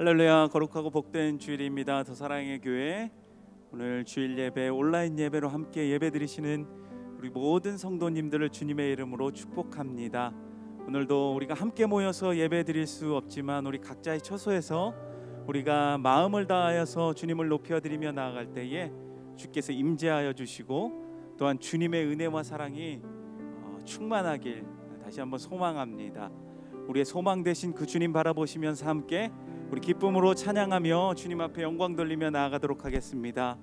할렐루야, 거룩하고 복된 주일입니다. 더 사랑의 교회, 오늘 주일 예배, 온라인 예배로 함께 예배 드리시는 우리 모든 성도님들을 주님의 이름으로 축복합니다. 오늘도 우리가 함께 모여서 예배 드릴 수 없지만 우리 각자의 처소에서 우리가 마음을 다하여서 주님을 높여드리며 나아갈 때에 주께서 임재하여 주시고 또한 주님의 은혜와 사랑이 충만하길 다시 한번 소망합니다. 우리의 소망 되신 그 주님 바라보시면서 함께 우리 기쁨으로 찬양하며 주님 앞에 영광 돌리며 나아가도록 하겠습니다.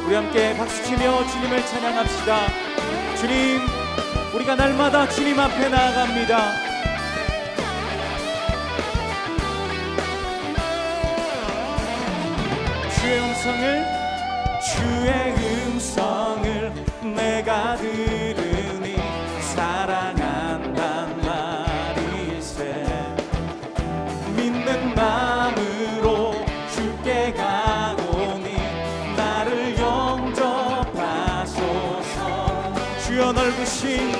우리 함께 박수치며 주님을 찬양합시다. 주님, 우리가 날마다 주님 앞에 나아갑니다. 주의 음성을 내가 들으니 사랑한단 말일세. 믿는 마음으로 주께 가오니 나를 영접하소서. 주여 넓으신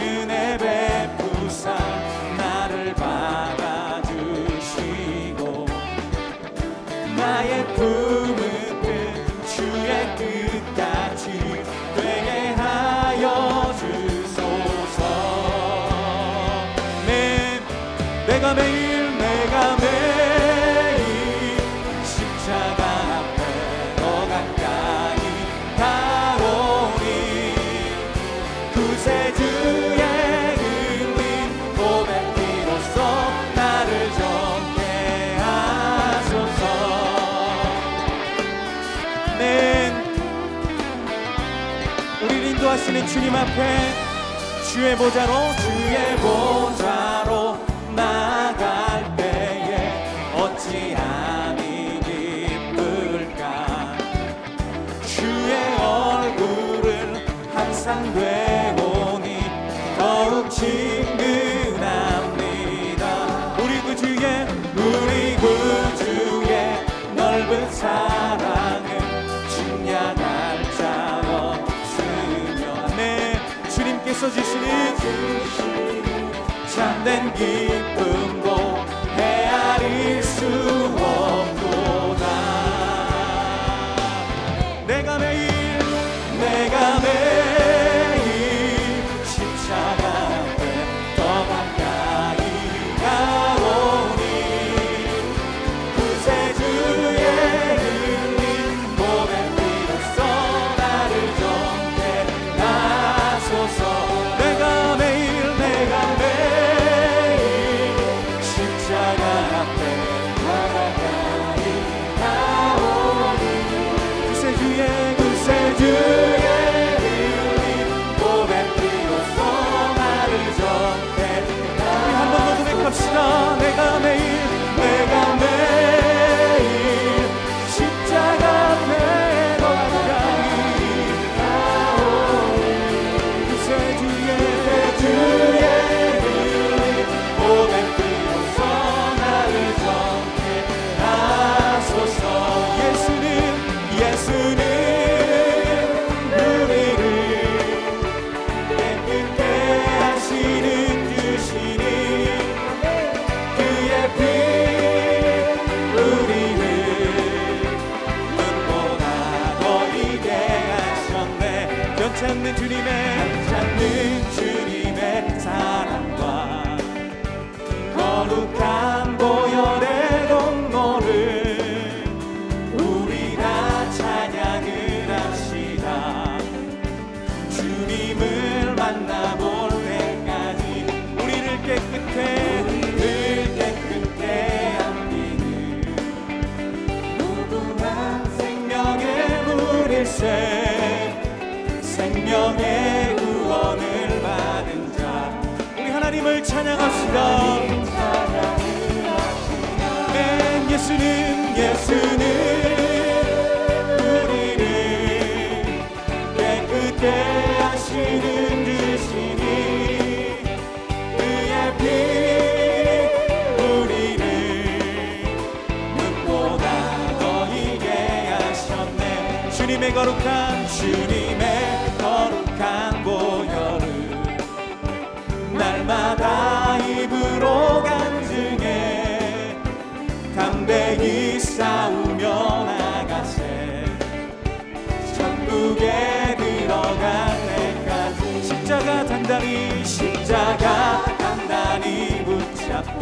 은혜 베푸사 나를 받아주시고 나의 품은 주의 뜻같이 되게 하여 주소서. 내가 매일 십자가 앞에 더 가까이 가오니 구세주의 흘린 고백 비로소 나를 정케 하소서. 우리를 인도하시는 주님 앞에 주의 보좌로 나아갈 때에 어찌하니 기쁠까. 주의 얼굴을 항상 되오니 더욱 친근합니다. 우리 구주의 넓은 사랑을 측량할 자 없으며 주님께서 주시는 참된 기쁨도 헤아릴 수 없도다. 내가 매일 십자가 앞에 더 가까이 가오니 구세주의 흘린 고백 비로소 나를 정케 하소서. 내가 매일 십자가 앞에 더 가까이 가오니 구세주의 흘린 고백 비로소 나를 정케. 우리 한 번 더 고백합시다. 내가 매일 십자가 앞에 더 가까이 가오니 구세주의 고백 비로소 나를 정케 하소서. 예수는 우리를 깨끗게 하시는 주시니 그의 피 우리를 눈보다 더 이게 하셨네. 변치 않는 주님의 사랑과 거룩한 보혈의 동로를 우리 다 찬양을 합시다. 주님을 만나볼 때까지 우리를 깨끗해 함기는 무궁한 생명의 물일새. 생명의 구원을 받은 자 우리 하나님을 찬양합시다. 예수는 우리를 깨끗게 하시는 주시니 그의 피 우리를 눈보다 더 이게 하셨네. 주님의 거룩한 받고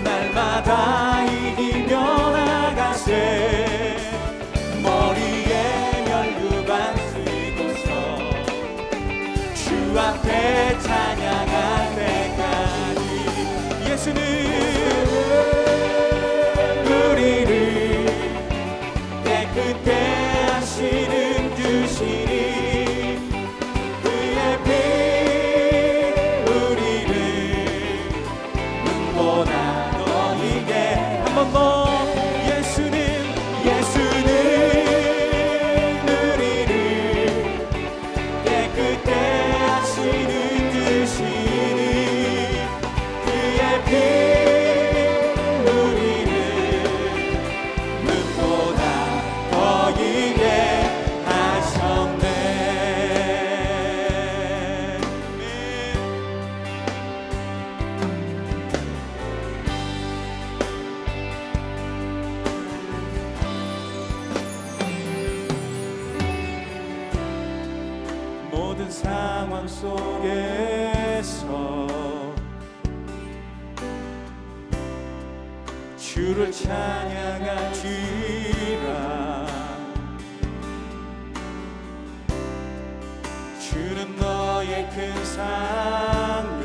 날마다 이기며 나가세. 머리에 면류관 쓰고서 주 앞에 찬양할 때까지 예수는 우리를 깨끗게 하시는 주시니 그의 피 우리를 눈보다 더 이게 한 번 더 모든 상황 속에서 주를 찬양할지라. 주는 너의 큰 상급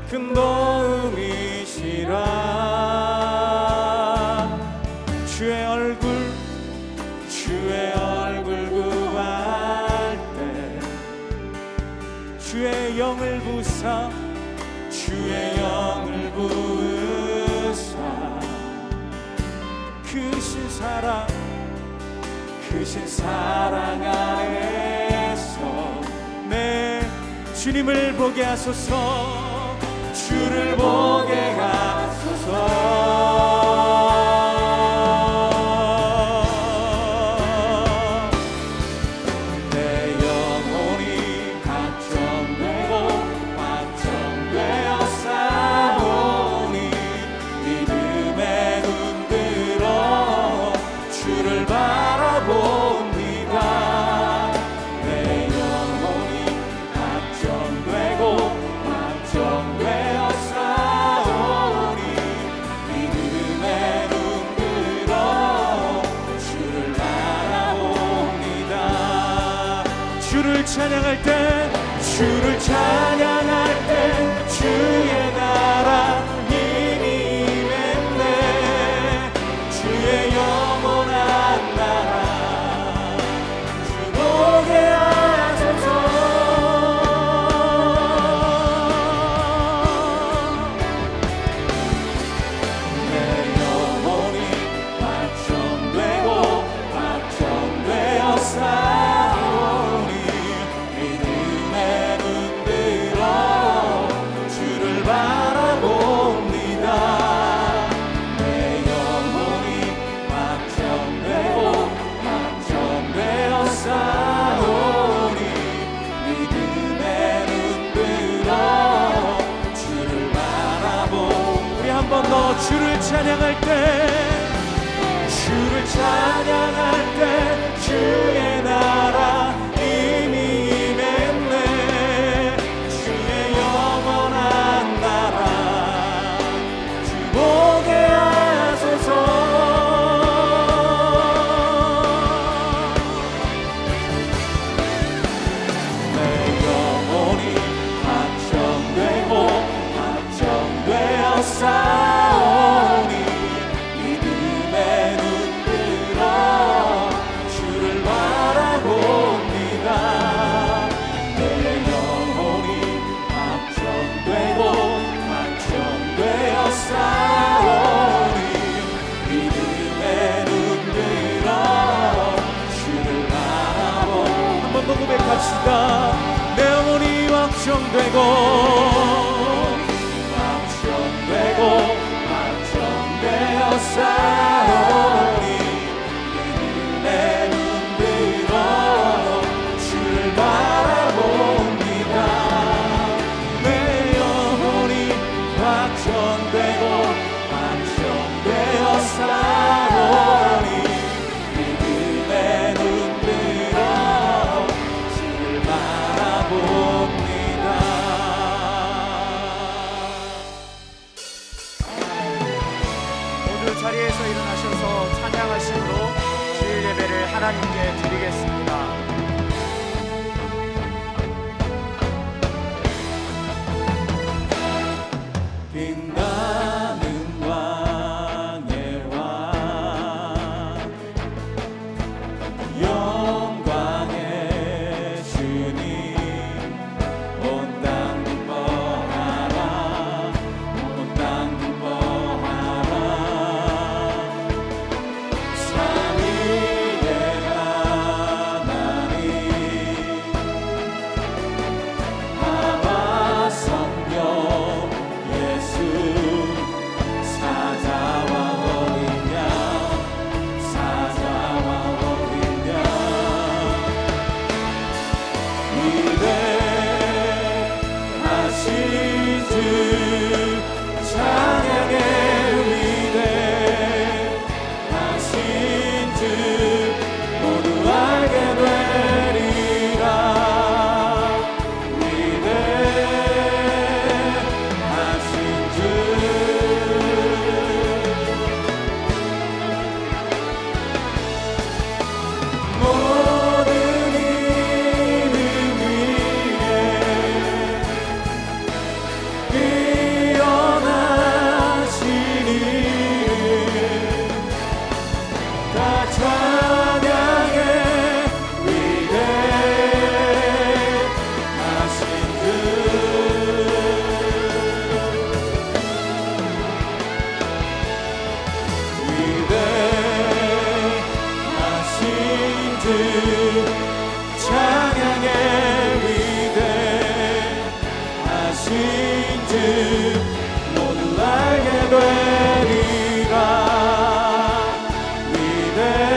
큰 도움이시라. 주의 얼굴 구할 때 주의 영을 부사 주의 영을 부으사 크신 사랑 안에서 내 주님을 보게 하소서. 주를 보게 하소서. 주를 찬양할 때 주의 나라 이미 임했네. 주의 영원한 나라 주 보게 하소서. 내 영혼이 확정되고 확정되었사오니 주를 찬양할 때 주의 나라 이미 임했네. 주의 영원한 나라 주 보게 하소서. 내 영혼이 확정되고 확정되었사오니 믿음의 눈 들어 주를 바라봅니다. 내 영혼이 확정되고 확정되었사오니 믿음의 눈 들어 주를 바라보. 한 번 더 고백합시다. 내 영혼이 확정되고 확정되었사오니 믿음의 눈 들어 주를 바라봅니다. 내 영혼이 확정되고 확정되었사오니 믿음의 눈 들어 주를 바라봅니다. 하나님께 드리겠습니다. 빛나는 왕의 왕, 영광의 주님, 온 땅 기뻐하라, 온 땅 기뻐하라. 삼위의 하나님, 아바 성령 예수, 사자와 어린 양, 사자와 어린 양, 위대하신 주, 찬양의 위대하신 주, 모두 알게 되리라. 위대하신 주, 모든 이름 위에 뛰어나신 이름, 다 찬양해. 위대하신 주, 위대하신 주, 찬양해. 위대하신 주, 모두 알게 되리라. 위대하신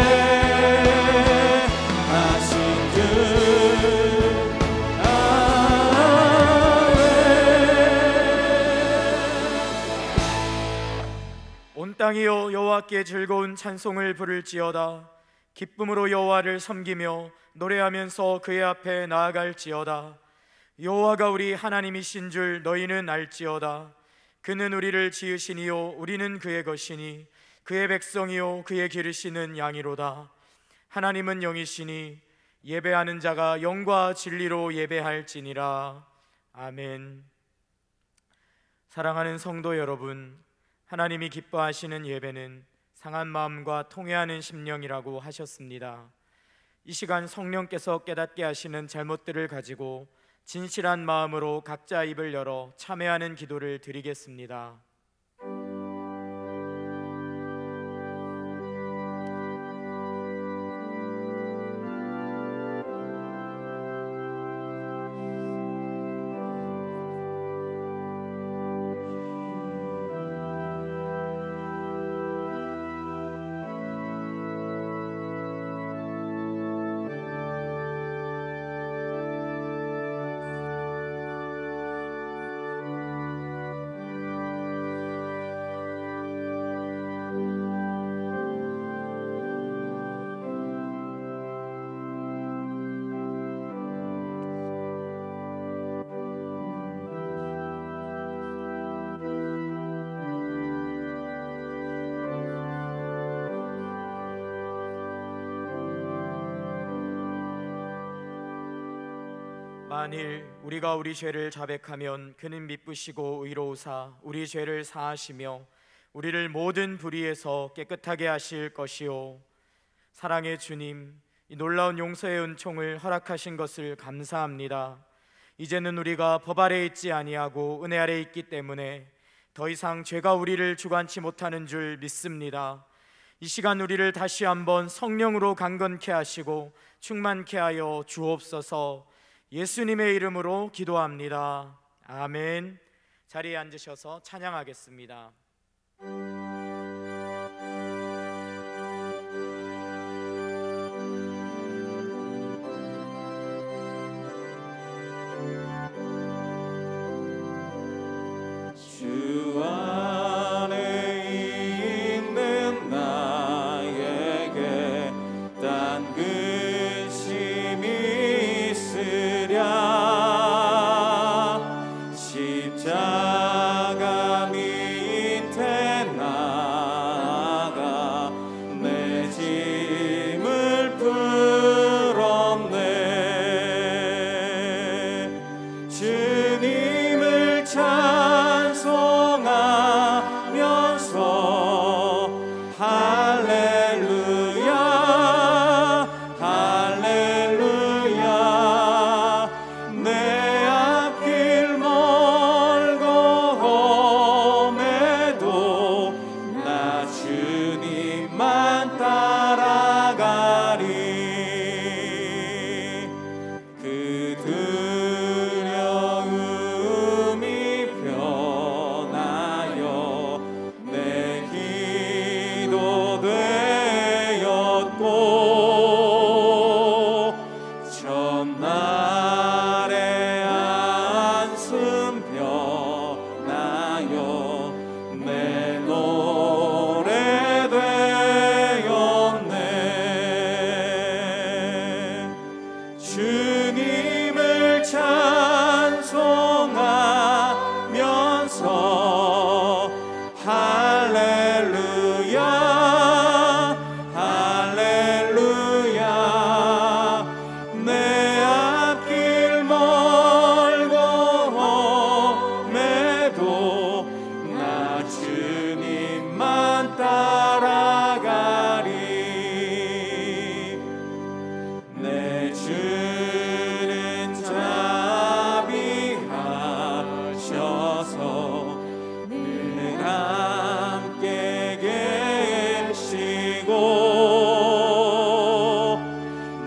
주, 아멘. 온 땅이여 여호와께 즐거운 찬송을 부를지어다. 기쁨으로 여호와를 섬기며 노래하면서 그의 앞에 나아갈지어다. 여호와가 우리 하나님이신 줄 너희는 알지어다. 그는 우리를 지으시니요 우리는 그의 것이니 그의 백성이요 그의 기르시는 양이로다. 하나님은 영이시니 예배하는 자가 영과 진리로 예배할지니라. 아멘. 사랑하는 성도 여러분, 하나님이 기뻐하시는 예배는 상한 마음과 통회하는 심령이라고 하셨습니다. 이 시간 성령께서 깨닫게 하시는 잘못들을 가지고 진실한 마음으로 각자 입을 열어 참회하는 기도를 드리겠습니다. 만일 우리가 우리 죄를 자백하면 그는 미쁘시고 의로우사 우리 죄를 사하시며 우리를 모든 불의에서 깨끗하게 하실 것이요. 사랑의 주님, 이 놀라운 용서의 은총을 허락하신 것을 감사합니다. 이제는 우리가 법 아래 있지 아니하고 은혜 아래 있기 때문에 더 이상 죄가 우리를 주관치 못하는 줄 믿습니다. 이 시간 우리를 다시 한번 성령으로 강건케 하시고 충만케 하여 주옵소서. 예수님의 이름으로 기도합니다. 아멘. 자리에 앉으셔서 찬양하겠습니다. 주 안에 있는 나에게 딴 근심이 있으랴. 십자가 밑에 나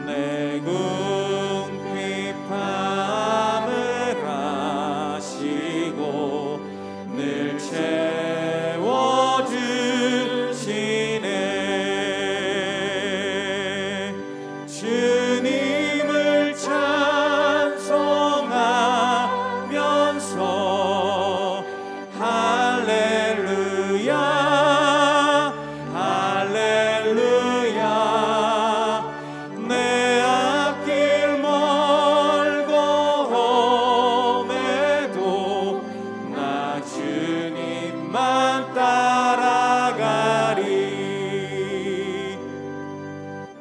내 궁핍함을 아시고 늘 채워주시네. 주님을 찬송하면서 할렐루야 할렐루야. 내 앞길 멀고 험해도 나 주님만 따라가리.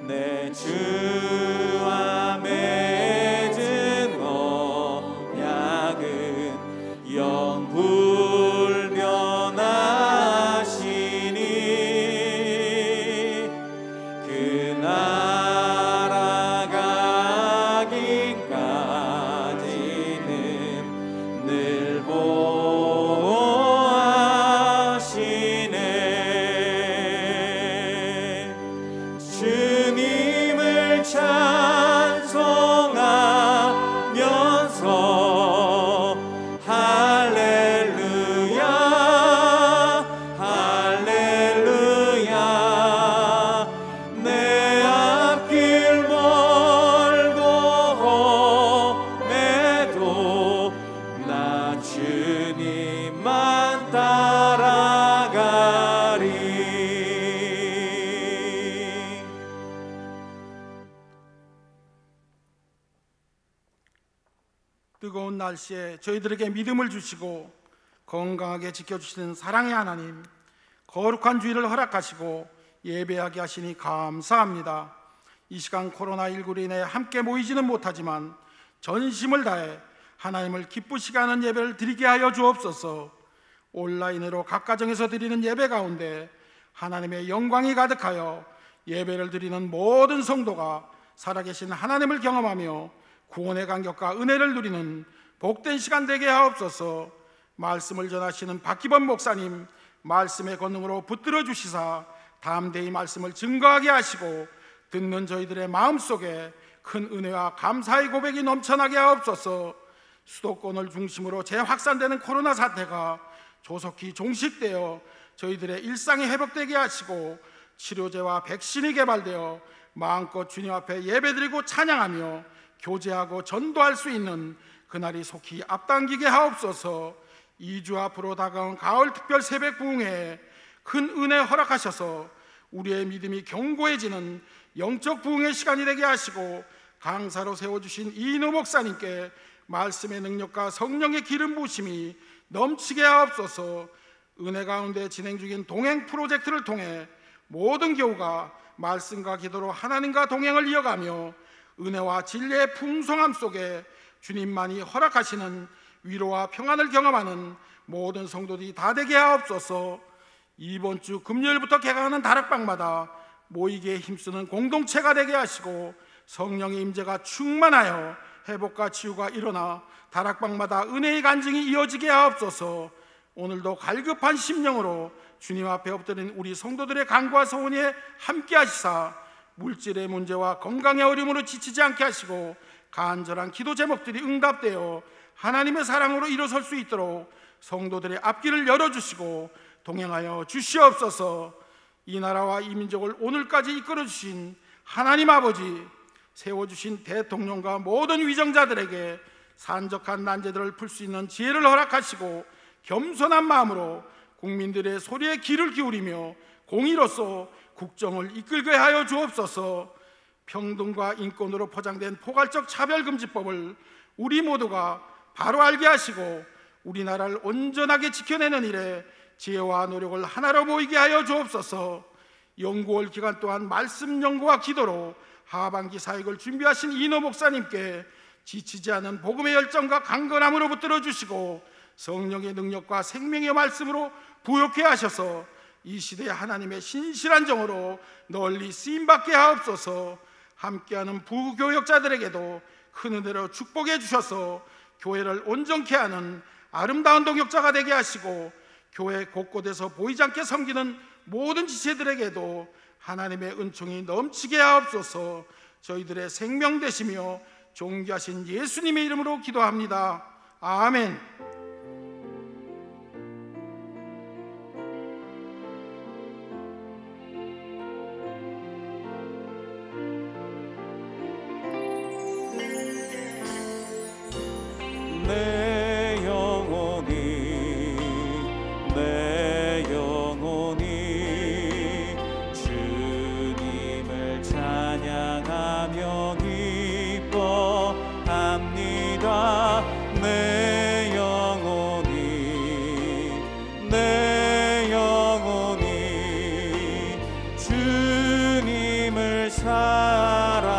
내 주와 맺은 언약은 영불변하시니 그 나라 가기까지는 늘 보호하시네. 주님을 찬송하면서 할렐루야 할렐루야. 내 앞길 멀고 험해도 나 주님만 따라가리. 뜨거운 날씨에 저희들에게 믿음을 주시고 건강하게 지켜주시는 사랑의 하나님, 거룩한 주일을 허락하시고 예배하게 하시니 감사합니다. 이 시간 코로나19로 인해 함께 모이지는 못하지만 전심을 다해 하나님을 기쁘시게 하는 예배를 드리게 하여 주옵소서. 온라인으로 각 가정에서 드리는 예배 가운데 하나님의 영광이 가득하여 예배를 드리는 모든 성도가 살아계신 하나님을 경험하며 구원의 감격과 은혜를 누리는 복된 시간 되게 하옵소서. 말씀을 전하시는 박기범 목사님, 말씀의 권능으로 붙들어 주시사 담대히 말씀을 증거하게 하시고 듣는 저희들의 마음속에 큰 은혜와 감사의 고백이 넘쳐나게 하옵소서. 수도권을 중심으로 재확산되는 코로나 사태가 조속히 종식되어 저희들의 일상이 회복되게 하시고 치료제와 백신이 개발되어 마음껏 주님 앞에 예배드리고 찬양하며 교제하고 전도할 수 있는 그날이 속히 앞당기게 하옵소서. 2주 앞으로 다가온 가을 특별 새벽 부흥회에 큰 은혜 허락하셔서 우리의 믿음이 견고해지는 영적 부흥의 시간이 되게 하시고 강사로 세워주신 이인우 목사님께 말씀의 능력과 성령의 기름 부으심이 넘치게 하옵소서. 은혜 가운데 진행 중인 동행 프로젝트를 통해 모든 교우가 말씀과 기도로 하나님과 동행을 이어가며 은혜와 진리의 풍성함 속에 주님만이 허락하시는 위로와 평안을 경험하는 모든 성도들이 다 되게 하옵소서. 이번 주 금요일부터 개강하는 다락방마다 모이기에 힘쓰는 공동체가 되게 하시고 성령의 임재가 충만하여 회복과 치유가 일어나 다락방마다 은혜의 간증이 이어지게 하옵소서. 오늘도 갈급한 심령으로 주님 앞에 엎드린 우리 성도들의 간구와 소원에 함께 하시사 물질의 문제와 건강의 어려움으로 지치지 않게 하시고 간절한 기도 제목들이 응답되어 하나님의 사랑으로 일어설 수 있도록 성도들의 앞길을 열어주시고 동행하여 주시옵소서. 이 나라와 이 민족을 오늘까지 이끌어주신 하나님 아버지, 세워주신 대통령과 모든 위정자들에게 산적한 난제들을 풀 수 있는 지혜를 허락하시고 겸손한 마음으로 국민들의 소리에 귀를 기울이며 공의로서 국정을 이끌게 하여 주옵소서. 평등과 인권으로 포장된 포괄적 차별금지법을 우리 모두가 바로 알게 하시고 우리나라를 온전하게 지켜내는 일에 지혜와 노력을 하나로 모이게 하여 주옵소서. 연구월 기간 동안 말씀 연구와 기도로 하반기 사역을 준비하신 이노 목사님께 지치지 않은 복음의 열정과 강건함으로 붙들어 주시고 성령의 능력과 생명의 말씀으로 부욕해 하셔서 이 시대에 하나님의 신실한 정으로 널리 쓰임받게 하옵소서. 함께하는 부교역자들에게도 큰 은혜로 축복해 주셔서 교회를 온전케 하는 아름다운 동역자가 되게 하시고 교회 곳곳에서 보이지 않게 섬기는 모든 지체들에게도 하나님의 은총이 넘치게 하옵소서. 저희들의 생명 되시며 존귀하신 예수님의 이름으로 기도합니다. 아멘. 내 영혼이 주님을 찬양하며 기뻐합니다. 내 영혼이 주님을 사랑합니다.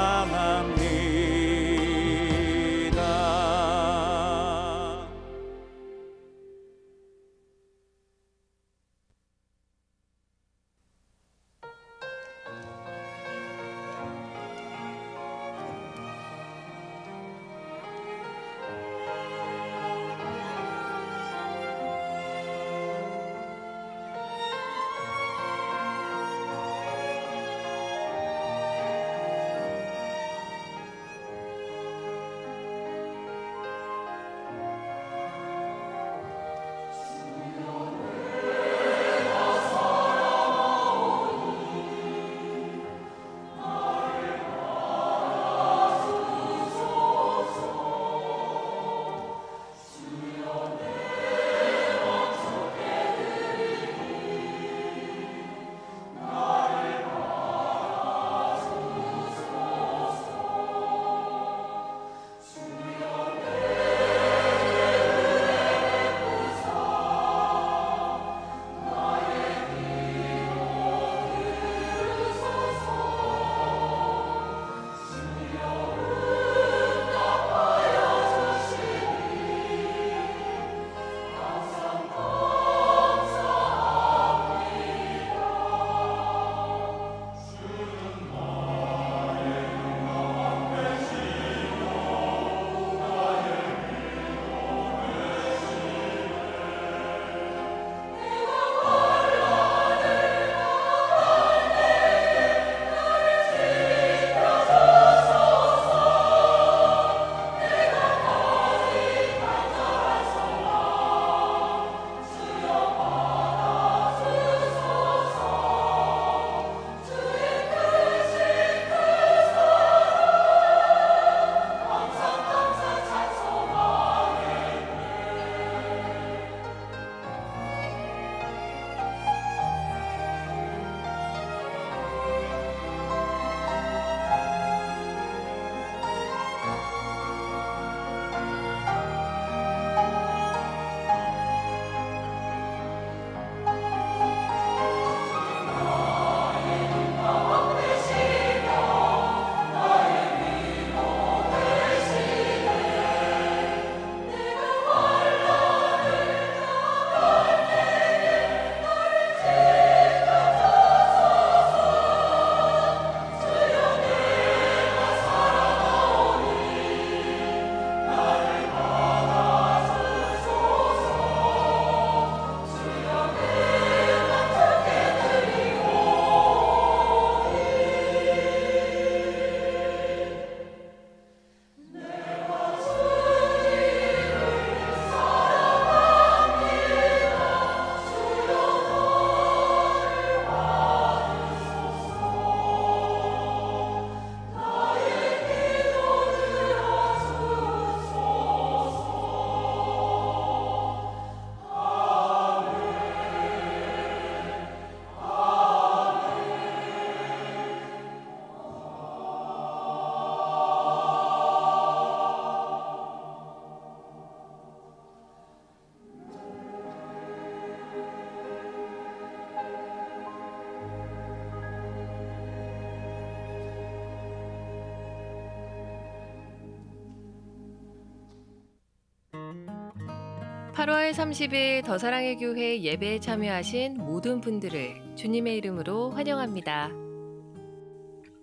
(8월 30일) 더사랑의 교회 예배에 참여하신 모든 분들을 주님의 이름으로 환영합니다.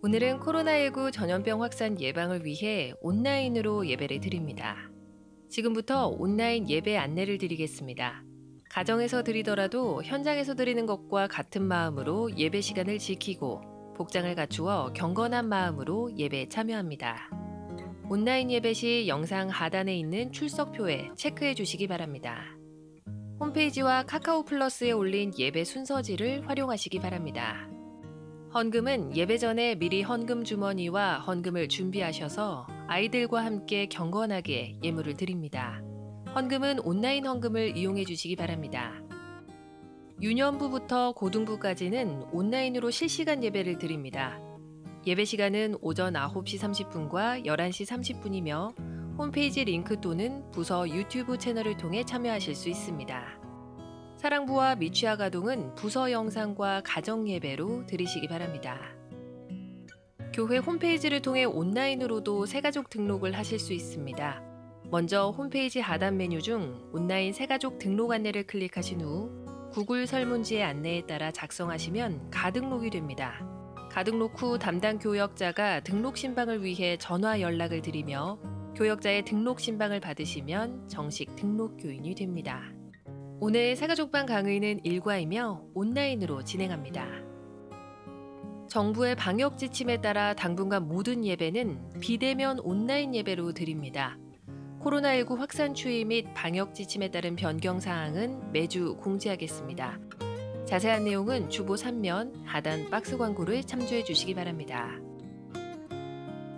오늘은 코로나19 전염병 확산 예방을 위해 온라인으로 예배를 드립니다. 지금부터 온라인 예배 안내를 드리겠습니다. 가정에서 드리더라도 현장에서 드리는 것과 같은 마음으로 예배 시간을 지키고 복장을 갖추어 경건한 마음으로 예배에 참여합니다. 온라인 예배 시 영상 하단에 있는 출석표에 체크해 주시기 바랍니다. 홈페이지와 카카오 플러스에 올린 예배 순서지를 활용하시기 바랍니다. 헌금은 예배 전에 미리 헌금 주머니와 헌금을 준비하셔서 아이들과 함께 경건하게 예물을 드립니다. 헌금은 온라인 헌금을 이용해 주시기 바랍니다. 유년부부터 고등부까지는 온라인으로 실시간 예배를 드립니다. 예배 시간은 오전 9시 30분과 11시 30분이며 홈페이지 링크 또는 부서 유튜브 채널을 통해 참여하실 수 있습니다. 사랑부와 미취학 아동은 부서 영상과 가정 예배로 드리시기 바랍니다. 교회 홈페이지를 통해 온라인으로도 새가족 등록을 하실 수 있습니다. 먼저 홈페이지 하단 메뉴 중 온라인 새가족 등록 안내를 클릭하신 후 구글 설문지의 안내에 따라 작성하시면 가등록이 됩니다. 가등록 후 담당 교역자가 등록 신방을 위해 전화 연락을 드리며 교역자의 등록 신방을 받으시면 정식 등록 교인이 됩니다. 오늘 새가족반 강의는 일과이며 온라인으로 진행합니다. 정부의 방역 지침에 따라 당분간 모든 예배는 비대면 온라인 예배로 드립니다. 코로나19 확산 추이 및 방역 지침에 따른 변경 사항은 매주 공지하겠습니다. 자세한 내용은 주보 3면 하단 박스 광고를 참조해 주시기 바랍니다.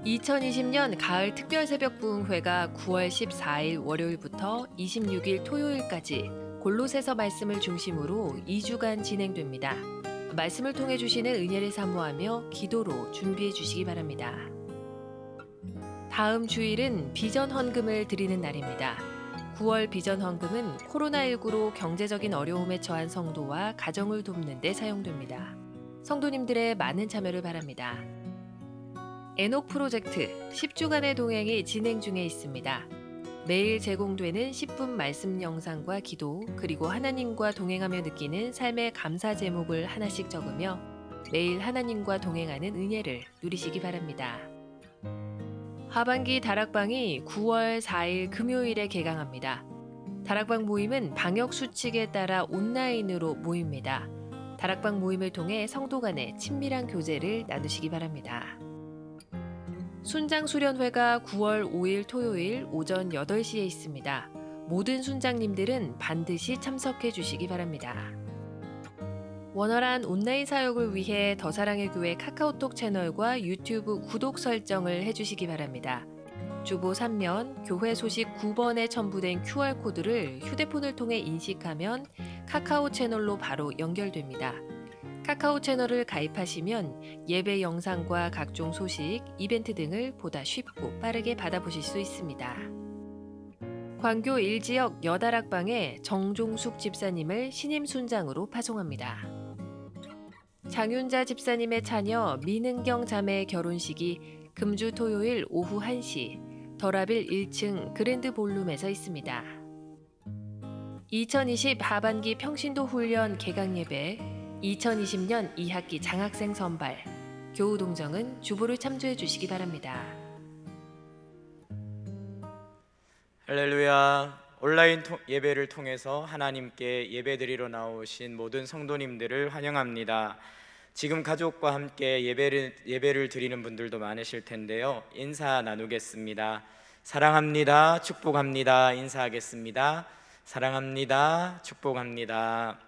2020년 가을 특별 새벽 부흥회가 9월 14일 월요일부터 26일 토요일까지 골로새서 말씀을 중심으로 2주간 진행됩니다. 말씀을 통해 주시는 은혜를 사모하며 기도로 준비해 주시기 바랍니다. 다음 주일은 비전 헌금을 드리는 날입니다. 9월 비전 헌금은 코로나19로 경제적인 어려움에 처한 성도와 가정을 돕는 데 사용됩니다. 성도님들의 많은 참여를 바랍니다. 에녹 프로젝트 10주간의 동행이 진행 중에 있습니다. 매일 제공되는 10분 말씀 영상과 기도, 그리고 하나님과 동행하며 느끼는 삶의 감사 제목을 하나씩 적으며 매일 하나님과 동행하는 은혜를 누리시기 바랍니다. 하반기 다락방이 9월 4일 금요일에 개강합니다. 다락방 모임은 방역 수칙에 따라 온라인으로 모입니다. 다락방 모임을 통해 성도 간의 친밀한 교제를 나누시기 바랍니다. 순장수련회가 9월 5일 토요일 오전 8시에 있습니다. 모든 순장님들은 반드시 참석해 주시기 바랍니다. 원활한 온라인 사역을 위해 더사랑의 교회 카카오톡 채널과 유튜브 구독 설정을 해주시기 바랍니다. 주보 3면 교회 소식 9번에 첨부된 QR코드를 휴대폰을 통해 인식하면 카카오 채널로 바로 연결됩니다. 카카오 채널을 가입하시면 예배 영상과 각종 소식, 이벤트 등을 보다 쉽고 빠르게 받아보실 수 있습니다. 광교 1지역 여다락방에 정종숙 집사님을 신임 순장으로 파송합니다. 장윤자 집사님의 자녀 민은경 자매의 결혼식이 금주 토요일 오후 1시 더라빌 1층 그랜드 볼룸에서 있습니다. 2020 하반기 평신도 훈련 개강 예배, 2020년 2학기 장학생 선발, 교우 동정은 주보를 참조해 주시기 바랍니다. 할렐루야. 온라인 예배를 통해서 하나님께 예배드리러 나오신 모든 성도님들을 환영합니다. 지금 가족과 함께 예배를 드리는 분들도 많으실 텐데요. 인사 나누겠습니다. 사랑합니다. 축복합니다. 인사하겠습니다. 사랑합니다. 축복합니다.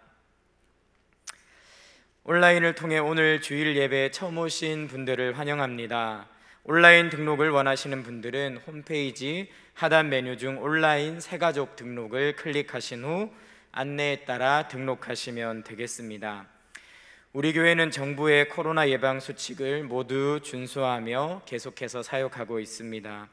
온라인을 통해 오늘 주일 예배에 처음 오신 분들을 환영합니다. 온라인 등록을 원하시는 분들은 홈페이지 하단 메뉴 중 온라인 새가족 등록을 클릭하신 후 안내에 따라 등록하시면 되겠습니다. 우리 교회는 정부의 코로나 예방 수칙을 모두 준수하며 계속해서 사역하고 있습니다.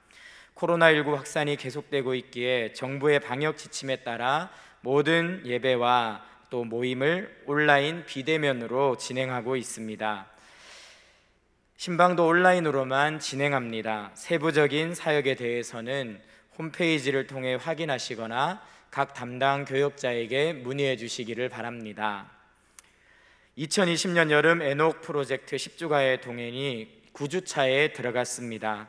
코로나19 확산이 계속되고 있기에 정부의 방역 지침에 따라 모든 예배와 또 모임을 온라인 비대면으로 진행하고 있습니다. 신방도 온라인으로만 진행합니다. 세부적인 사역에 대해서는 홈페이지를 통해 확인하시거나 각 담당 교역자에게 문의해 주시기를 바랍니다. 2020년 여름 에녹 프로젝트 10주가의 동행이 9주차에 들어갔습니다.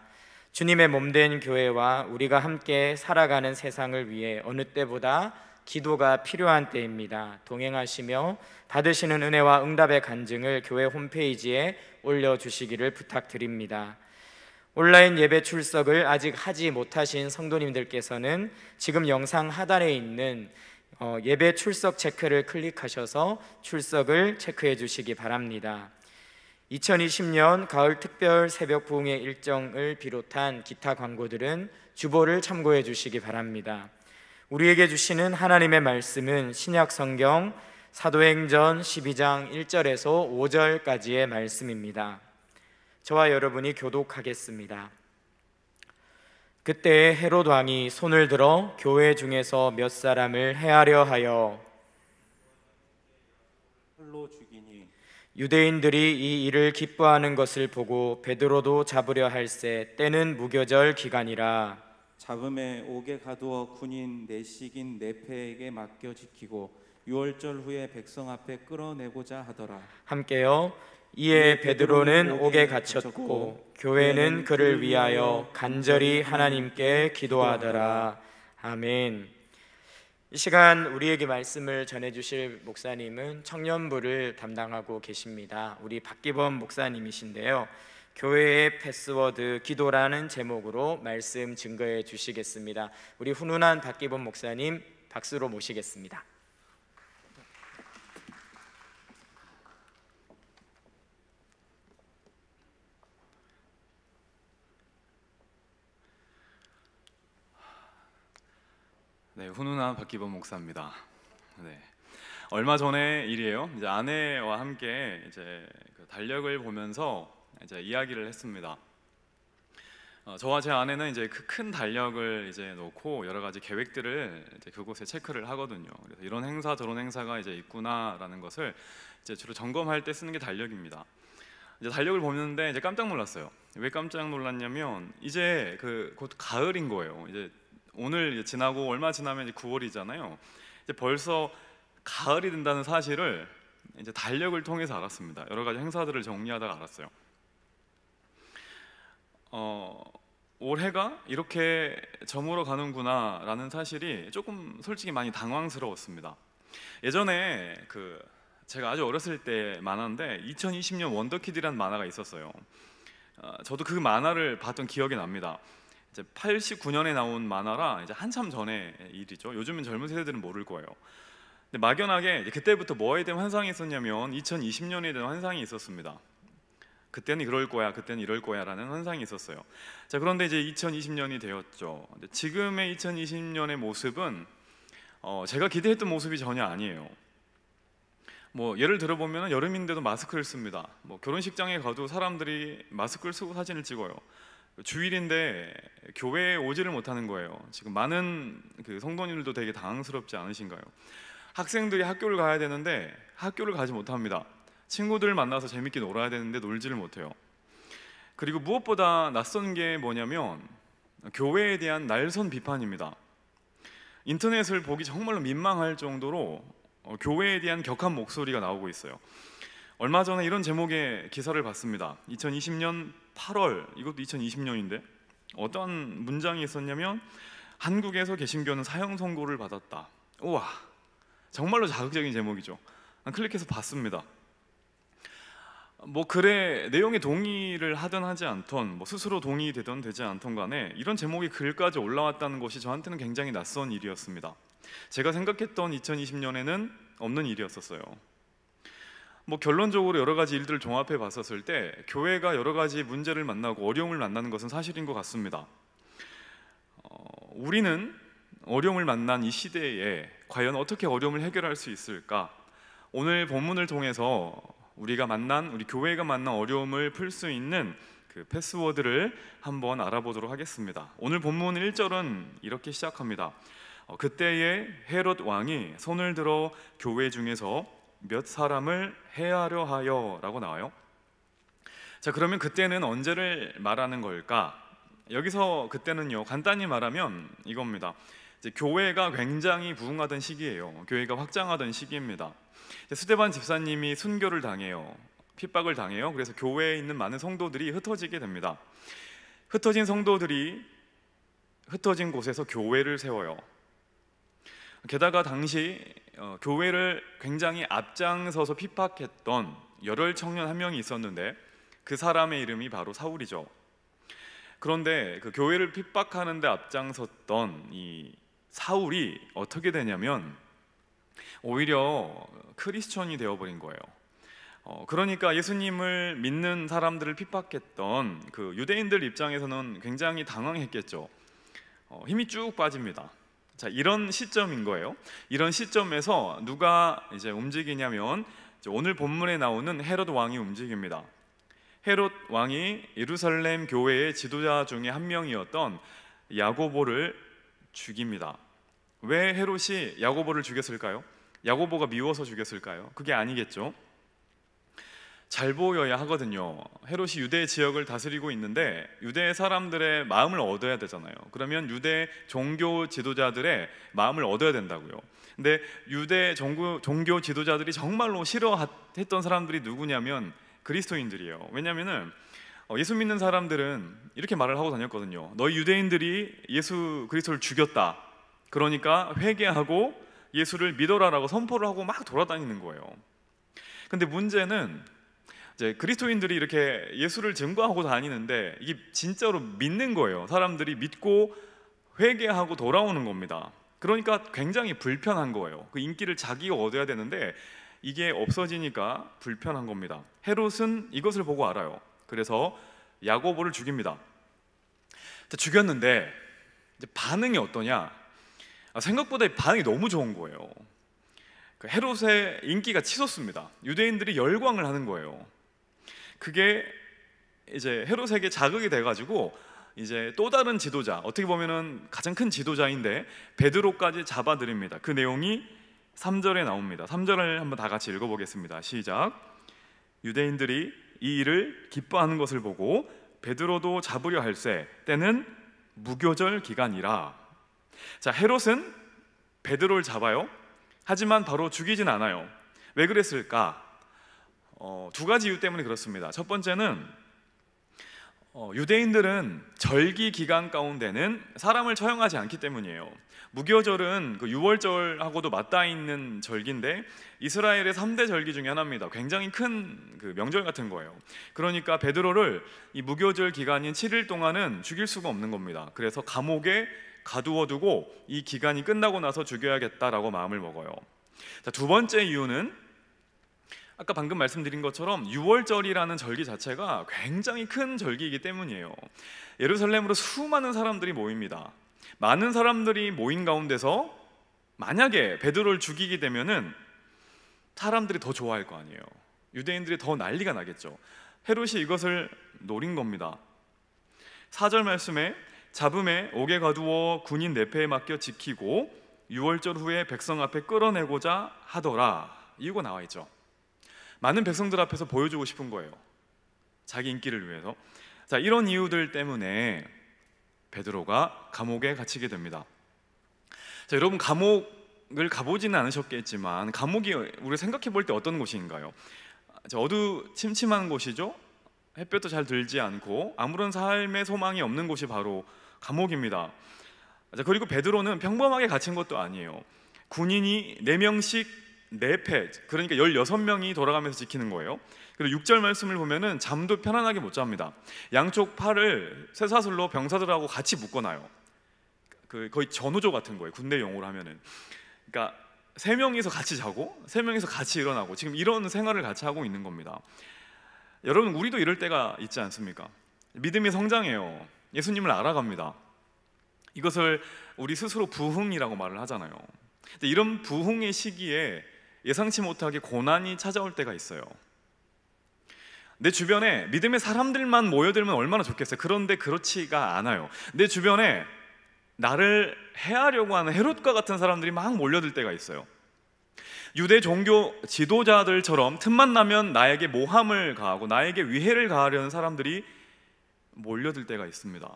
주님의 몸된 교회와 우리가 함께 살아가는 세상을 위해 어느 때보다 기도가 필요한 때입니다. 동행하시며 받으시는 은혜와 응답의 간증을 교회 홈페이지에 올려주시기를 부탁드립니다. 온라인 예배 출석을 아직 하지 못하신 성도님들께서는 지금 영상 하단에 있는 예배 출석 체크를 클릭하셔서 출석을 체크해 주시기 바랍니다. 2020년 가을 특별 새벽 부흥회 일정을 비롯한 기타 광고들은 주보를 참고해 주시기 바랍니다. 우리에게 주시는 하나님의 말씀은 신약 성경 사도행전 12장 1절에서 5절까지의 말씀입니다. 저와 여러분이 교독하겠습니다. 그때 헤롯 왕이 손을 들어 교회 중에서 몇 사람을 해하려 하여 칼로 죽이니 유대인들이 이 일을 기뻐하는 것을 보고 베드로도 잡으려 할새 때는 무교절 기간이라. 잡음에 옥에 가두어 군인 내식인 네페에게 맡겨 지키고 유월절 후에 백성 앞에 끌어내고자 하더라. 함께요. 이에 베드로는 옥에 갇혔고 교회는 그를 위하여 간절히 하나님께 기도하더라. 아멘. 이 시간 우리에게 말씀을 전해주실 목사님은 청년부를 담당하고 계십니다. 우리 박기범 목사님이신데요, 교회의 패스워드 기도라는 제목으로 말씀 증거해 주시겠습니다. 우리 훈훈한 박기범 목사님 박수로 모시겠습니다. 네, 훈훈한 박기범 목사입니다. 네, 얼마 전의 일이에요. 이제 아내와 함께 이제 그 달력을 보면서 이제 이야기를 했습니다. 저와 제 아내는 이제 그 큰 달력을 이제 놓고 여러 가지 계획들을 이제 그곳에 체크를 하거든요. 그래서 이런 행사 저런 행사가 이제 있구나라는 것을 이제 주로 점검할 때 쓰는 게 달력입니다. 이제 달력을 보는데 이제 깜짝 놀랐어요. 왜 깜짝 놀랐냐면 이제 그 곧 가을인 거예요. 이제 오늘 지나고 얼마 지나면 이제 9월이잖아요. 이제 벌써 가을이 된다는 사실을 이제 달력을 통해서 알았습니다. 여러 가지 행사들을 정리하다가 알았어요. 올해가 이렇게 저물어 가는구나라는 사실이 조금 솔직히 많이 당황스러웠습니다. 예전에 제가 아주 어렸을 때 만화인데 2020년 원더키드라는 만화가 있었어요. 저도 그 만화를 봤던 기억이 납니다. 이제 89년에 나온 만화라 이제 한참 전의 일이죠. 요즘은 젊은 세대들은 모를 거예요. 근데 막연하게 이제 그때부터 뭐에 대한 환상이 있었냐면 2020년에 대한 환상이 있었습니다. 그때는 그럴 거야, 그때는 이럴 거야라는 환상이 있었어요. 자, 그런데 이제 2020년이 되었죠. 근데 지금의 2020년의 모습은 제가 기대했던 모습이 전혀 아니에요. 뭐 예를 들어보면 여름인데도 마스크를 씁니다. 뭐 결혼식장에 가도 사람들이 마스크를 쓰고 사진을 찍어요. 주일인데 교회에 오지를 못하는 거예요. 지금 많은 그 성도님들도 되게 당황스럽지 않으신가요? 학생들이 학교를 가야 되는데 학교를 가지 못합니다. 친구들을 만나서 재밌게 놀아야 되는데 놀지를 못해요. 그리고 무엇보다 낯선 게 뭐냐면 교회에 대한 날선 비판입니다. 인터넷을 보기 정말로 민망할 정도로 교회에 대한 격한 목소리가 나오고 있어요. 얼마 전에 이런 제목의 기사를 봤습니다. 2020년 8월, 이것도 2020년인데 어떤 문장이 있었냐면 한국에서 개신교는 사형 선고를 받았다. 우와, 정말로 자극적인 제목이죠. 클릭해서 봤습니다. 뭐 글의 내용에 동의를 하든 하지 않던, 뭐 스스로 동의되든 되지 않던 간에 이런 제목이 글까지 올라왔다는 것이 저한테는 굉장히 낯선 일이었습니다. 제가 생각했던 2020년에는 없는 일이었었어요. 뭐 결론적으로 여러 가지 일들을 종합해 봤었을 때 교회가 여러 가지 문제를 만나고 어려움을 만나는 것은 사실인 것 같습니다. 우리는 어려움을 만난 이 시대에 과연 어떻게 어려움을 해결할 수 있을까? 오늘 본문을 통해서 우리 교회가 만난 어려움을 풀 수 있는 그 패스워드를 한번 알아보도록 하겠습니다. 오늘 본문 1절은 이렇게 시작합니다. 그때에 헤롯 왕이 손을 들어 교회 중에서 몇 사람을 해하려 하여 라고 나와요. 자, 그러면 그때는 언제를 말하는 걸까? 여기서 그때는요, 간단히 말하면 이겁니다. 이제 교회가 굉장히 부흥하던 시기예요. 교회가 확장하던 시기입니다. 스데반 집사님이 순교를 당해요. 핍박을 당해요. 그래서 교회에 있는 많은 성도들이 흩어지게 됩니다. 흩어진 성도들이 흩어진 곳에서 교회를 세워요. 게다가 당시 교회를 굉장히 앞장서서 핍박했던 열혈 청년 한 명이 있었는데 그 사람의 이름이 바로 사울이죠. 그런데 그 교회를 핍박하는 데 앞장섰던 이 사울이 어떻게 되냐면 오히려 크리스천이 되어버린 거예요. 그러니까 예수님을 믿는 사람들을 핍박했던 그 유대인들 입장에서는 굉장히 당황했겠죠. 힘이 쭉 빠집니다. 자, 이런 시점인 거예요. 이런 시점에서 누가 이제 움직이냐면 오늘 본문에 나오는 헤롯 왕이 움직입니다. 헤롯 왕이 예루살렘 교회의 지도자 중에 한 명이었던 야고보를 죽입니다. 왜 헤롯이 야고보를 죽였을까요? 야고보가 미워서 죽였을까요? 그게 아니겠죠. 잘 보여야 하거든요. 헤롯이 유대 지역을 다스리고 있는데 유대 사람들의 마음을 얻어야 되잖아요. 그러면 유대 종교 지도자들의 마음을 얻어야 된다고요. 근데 유대 종교 지도자들이 정말로 싫어했던 사람들이 누구냐면 그리스도인들이에요. 왜냐하면 예수 믿는 사람들은 이렇게 말을 하고 다녔거든요. 너희 유대인들이 예수 그리스도를 죽였다. 그러니까 회개하고 예수를 믿어라라고 선포를 하고 막 돌아다니는 거예요. 근데 문제는 이제 그리스도인들이 이렇게 예수를 증거하고 다니는데 이게 진짜로 믿는 거예요. 사람들이 믿고 회개하고 돌아오는 겁니다. 그러니까 굉장히 불편한 거예요. 그 인기를 자기가 얻어야 되는데 이게 없어지니까 불편한 겁니다. 헤롯은 이것을 보고 알아요. 그래서 야고보를 죽입니다. 죽였는데 이제 반응이 어떠냐? 생각보다 반응이 너무 좋은 거예요. 헤롯의 인기가 치솟습니다. 유대인들이 열광을 하는 거예요. 그게 이제 헤롯에게 자극이 돼가지고 이제 또 다른 지도자, 어떻게 보면은 가장 큰 지도자인데 베드로까지 잡아들입니다. 그 내용이 3절에 나옵니다. 3절을 한번 다 같이 읽어보겠습니다. 시작. 유대인들이 이 일을 기뻐하는 것을 보고 베드로도 잡으려 할세 때는 무교절 기간이라. 자, 헤롯은 베드로를 잡아요. 하지만 바로 죽이진 않아요. 왜 그랬을까? 두 가지 이유 때문에 그렇습니다. 첫 번째는 유대인들은 절기 기간 가운데는 사람을 처형하지 않기 때문이에요. 무교절은 그 유월절하고도 맞닿아 있는 절기인데 이스라엘의 3대 절기 중에 하나입니다. 굉장히 큰 그 명절 같은 거예요. 그러니까 베드로를 이 무교절 기간인 7일 동안은 죽일 수가 없는 겁니다. 그래서 감옥에 가두어두고 이 기간이 끝나고 나서 죽여야겠다라고 마음을 먹어요. 자, 두 번째 이유는 아까 방금 말씀드린 것처럼 유월절이라는 절기 자체가 굉장히 큰 절기이기 때문이에요. 예루살렘으로 수많은 사람들이 모입니다. 많은 사람들이 모인 가운데서 만약에 베드로를 죽이게 되면은 사람들이 더 좋아할 거 아니에요. 유대인들이 더 난리가 나겠죠. 헤롯이 이것을 노린 겁니다. 4절 말씀에 잡음에 옥에 가두어 군인 내패에 맡겨 지키고 유월절 후에 백성 앞에 끌어내고자 하더라. 이유가 나와 있죠. 많은 백성들 앞에서 보여주고 싶은 거예요. 자기 인기를 위해서. 자, 이런 이유들 때문에 베드로가 감옥에 갇히게 됩니다. 자, 여러분 감옥을 가보지는 않으셨겠지만 감옥이 우리가 생각해 볼 때 어떤 곳인가요? 어두침침한 곳이죠. 햇볕도 잘 들지 않고 아무런 삶의 소망이 없는 곳이 바로 감옥입니다. 자, 그리고 베드로는 평범하게 갇힌 것도 아니에요. 군인이 4명씩 4패, 그러니까 16명이 돌아가면서 지키는 거예요. 그리고 6절 말씀을 보면은 잠도 편안하게 못 잡니다. 양쪽 팔을 쇠사슬로 병사들하고 같이 묶어놔요. 거의 전우조 같은 거예요. 군대 용어로 하면은. 그러니까 3명이서 같이 자고 3명이서 같이 일어나고 지금 이런 생활을 같이 하고 있는 겁니다. 여러분, 우리도 이럴 때가 있지 않습니까? 믿음이 성장해요. 예수님을 알아갑니다. 이것을 우리 스스로 부흥이라고 말을 하잖아요. 근데 이런 부흥의 시기에 예상치 못하게 고난이 찾아올 때가 있어요. 내 주변에 믿음의 사람들만 모여들면 얼마나 좋겠어요. 그런데 그렇지가 않아요. 내 주변에 나를 해하려고 하는 헤롯과 같은 사람들이 막 몰려들 때가 있어요. 유대 종교 지도자들처럼 틈만 나면 나에게 모함을 가하고 나에게 위해를 가하려는 사람들이 몰려들 때가 있습니다.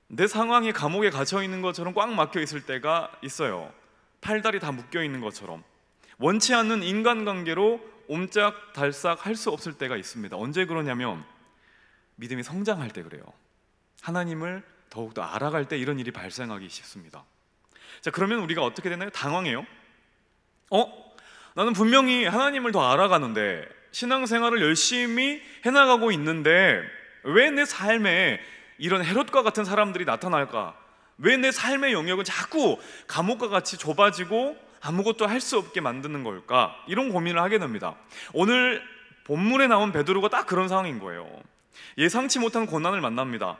내 상황이 감옥에 갇혀 있는 것처럼 꽉 막혀 있을 때가 있어요. 팔다리 다 묶여 있는 것처럼 원치 않는 인간관계로 옴짝달싹 할 수 없을 때가 있습니다. 언제 그러냐면 믿음이 성장할 때 그래요. 하나님을 더욱더 알아갈 때 이런 일이 발생하기 쉽습니다. 자, 그러면 우리가 어떻게 되나요? 당황해요. 나는 분명히 하나님을 더 알아가는데, 신앙생활을 열심히 해나가고 있는데 왜 내 삶에 이런 헤롯과 같은 사람들이 나타날까? 왜 내 삶의 영역은 자꾸 감옥과 같이 좁아지고 아무것도 할 수 없게 만드는 걸까? 이런 고민을 하게 됩니다. 오늘 본문에 나온 베드로가 딱 그런 상황인 거예요. 예상치 못한 고난을 만납니다.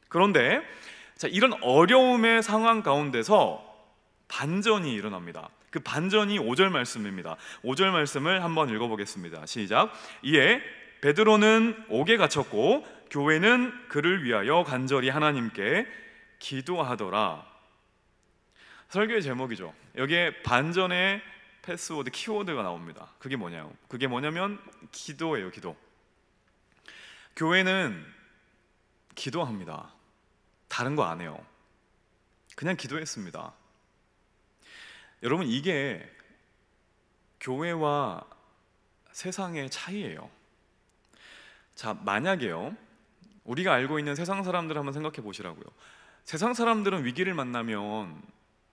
그런데 자, 이런 어려움의 상황 가운데서 반전이 일어납니다. 그 반전이 5절 말씀입니다. 5절 말씀을 한번 읽어보겠습니다. 시작. 이에 베드로는 옥에 갇혔고 교회는 그를 위하여 간절히 하나님께 기도하더라. 설교의 제목이죠. 여기에 반전의 패스워드, 키워드가 나옵니다. 그게 뭐냐요? 그게 뭐냐면 기도예요. 기도. 교회는 기도합니다. 다른 거 안 해요. 그냥 기도했습니다. 여러분, 이게 교회와 세상의 차이예요. 자, 만약에요, 우리가 알고 있는 세상 사람들 한번 생각해 보시라고요. 세상 사람들은 위기를 만나면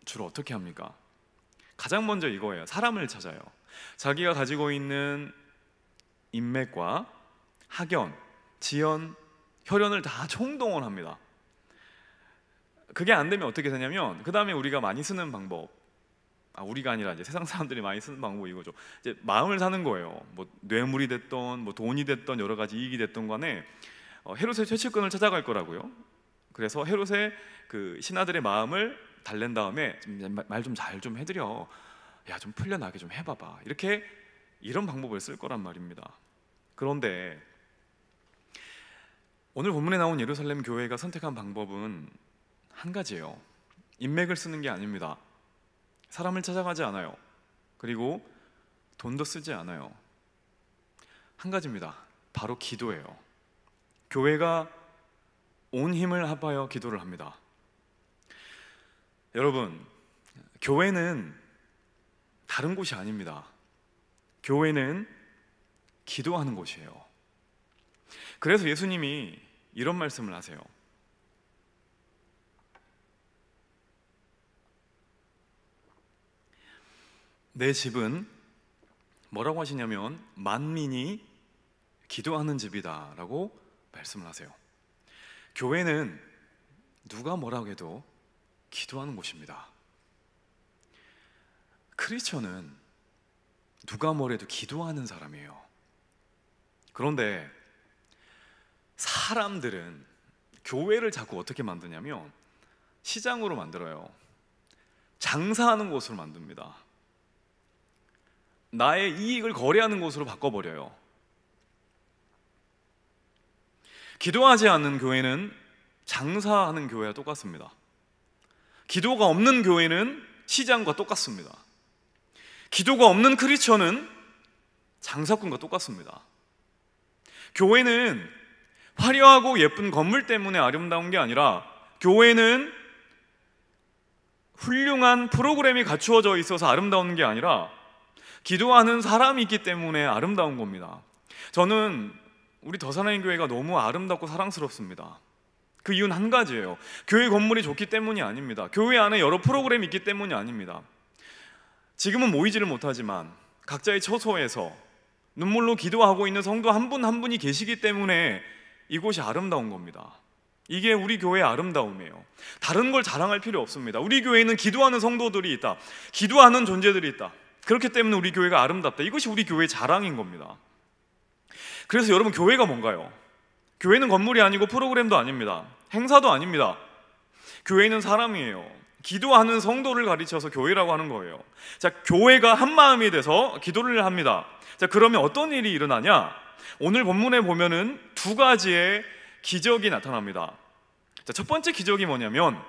주로 어떻게 합니까? 가장 먼저 이거예요. 사람을 찾아요. 자기가 가지고 있는 인맥과 학연, 지연, 혈연을 다 총동원합니다. 그게 안 되면 어떻게 되냐면 그 다음에 우리가 많이 쓰는 방법, 우리가 아니라 이제 세상 사람들이 많이 쓰는 방법이 이거죠. 이제 마음을 사는 거예요. 뭐 뇌물이 됐던, 뭐 돈이 됐던, 여러 가지 이익이 됐던 간에 헤롯의 최측근을 찾아갈 거라고요. 그래서 헤롯의 그 신하들의 마음을 달랜 다음에 말 좀 잘 좀 해드려, 야 좀 풀려나게 좀 해봐봐, 이렇게 이런 방법을 쓸 거란 말입니다. 그런데 오늘 본문에 나온 예루살렘 교회가 선택한 방법은 한 가지예요. 인맥을 쓰는 게 아닙니다. 사람을 찾아가지 않아요. 그리고 돈도 쓰지 않아요. 한 가지입니다. 바로 기도예요. 교회가 온 힘을 합하여 기도를 합니다. 여러분, 교회는 다른 곳이 아닙니다. 교회는 기도하는 곳이에요. 그래서 예수님이 이런 말씀을 하세요. 내 집은 뭐라고 하시냐면 만민이 기도하는 집이다 라고 말씀을 하세요. 교회는 누가 뭐라고 해도 기도하는 곳입니다. 크리스천은 누가 뭐래도 기도하는 사람이에요. 그런데 사람들은 교회를 자꾸 어떻게 만드냐면 시장으로 만들어요. 장사하는 곳으로 만듭니다. 나의 이익을 거래하는 곳으로 바꿔버려요. 기도하지 않는 교회는 장사하는 교회와 똑같습니다. 기도가 없는 교회는 시장과 똑같습니다. 기도가 없는 크리스천은 장사꾼과 똑같습니다. 교회는 화려하고 예쁜 건물 때문에 아름다운 게 아니라 교회는 훌륭한 프로그램이 갖추어져 있어서 아름다운 게 아니라 기도하는 사람이 있기 때문에 아름다운 겁니다. 저는 우리 더사나인 교회가 너무 아름답고 사랑스럽습니다. 그 이유는 한 가지예요. 교회 건물이 좋기 때문이 아닙니다. 교회 안에 여러 프로그램이 있기 때문이 아닙니다. 지금은 모이지를 못하지만 각자의 처소에서 눈물로 기도하고 있는 성도 한 분 한 분이 계시기 때문에 이곳이 아름다운 겁니다. 이게 우리 교회의 아름다움이에요. 다른 걸 자랑할 필요 없습니다. 우리 교회에는 기도하는 성도들이 있다. 기도하는 존재들이 있다. 그렇기 때문에 우리 교회가 아름답다. 이것이 우리 교회의 자랑인 겁니다. 그래서 여러분, 교회가 뭔가요? 교회는 건물이 아니고 프로그램도 아닙니다. 행사도 아닙니다. 교회는 사람이에요. 기도하는 성도를 가르쳐서 교회라고 하는 거예요. 자, 교회가 한 마음이 돼서 기도를 합니다. 자, 그러면 어떤 일이 일어나냐? 오늘 본문에 보면은 두 가지의 기적이 나타납니다. 자, 첫 번째 기적이 뭐냐면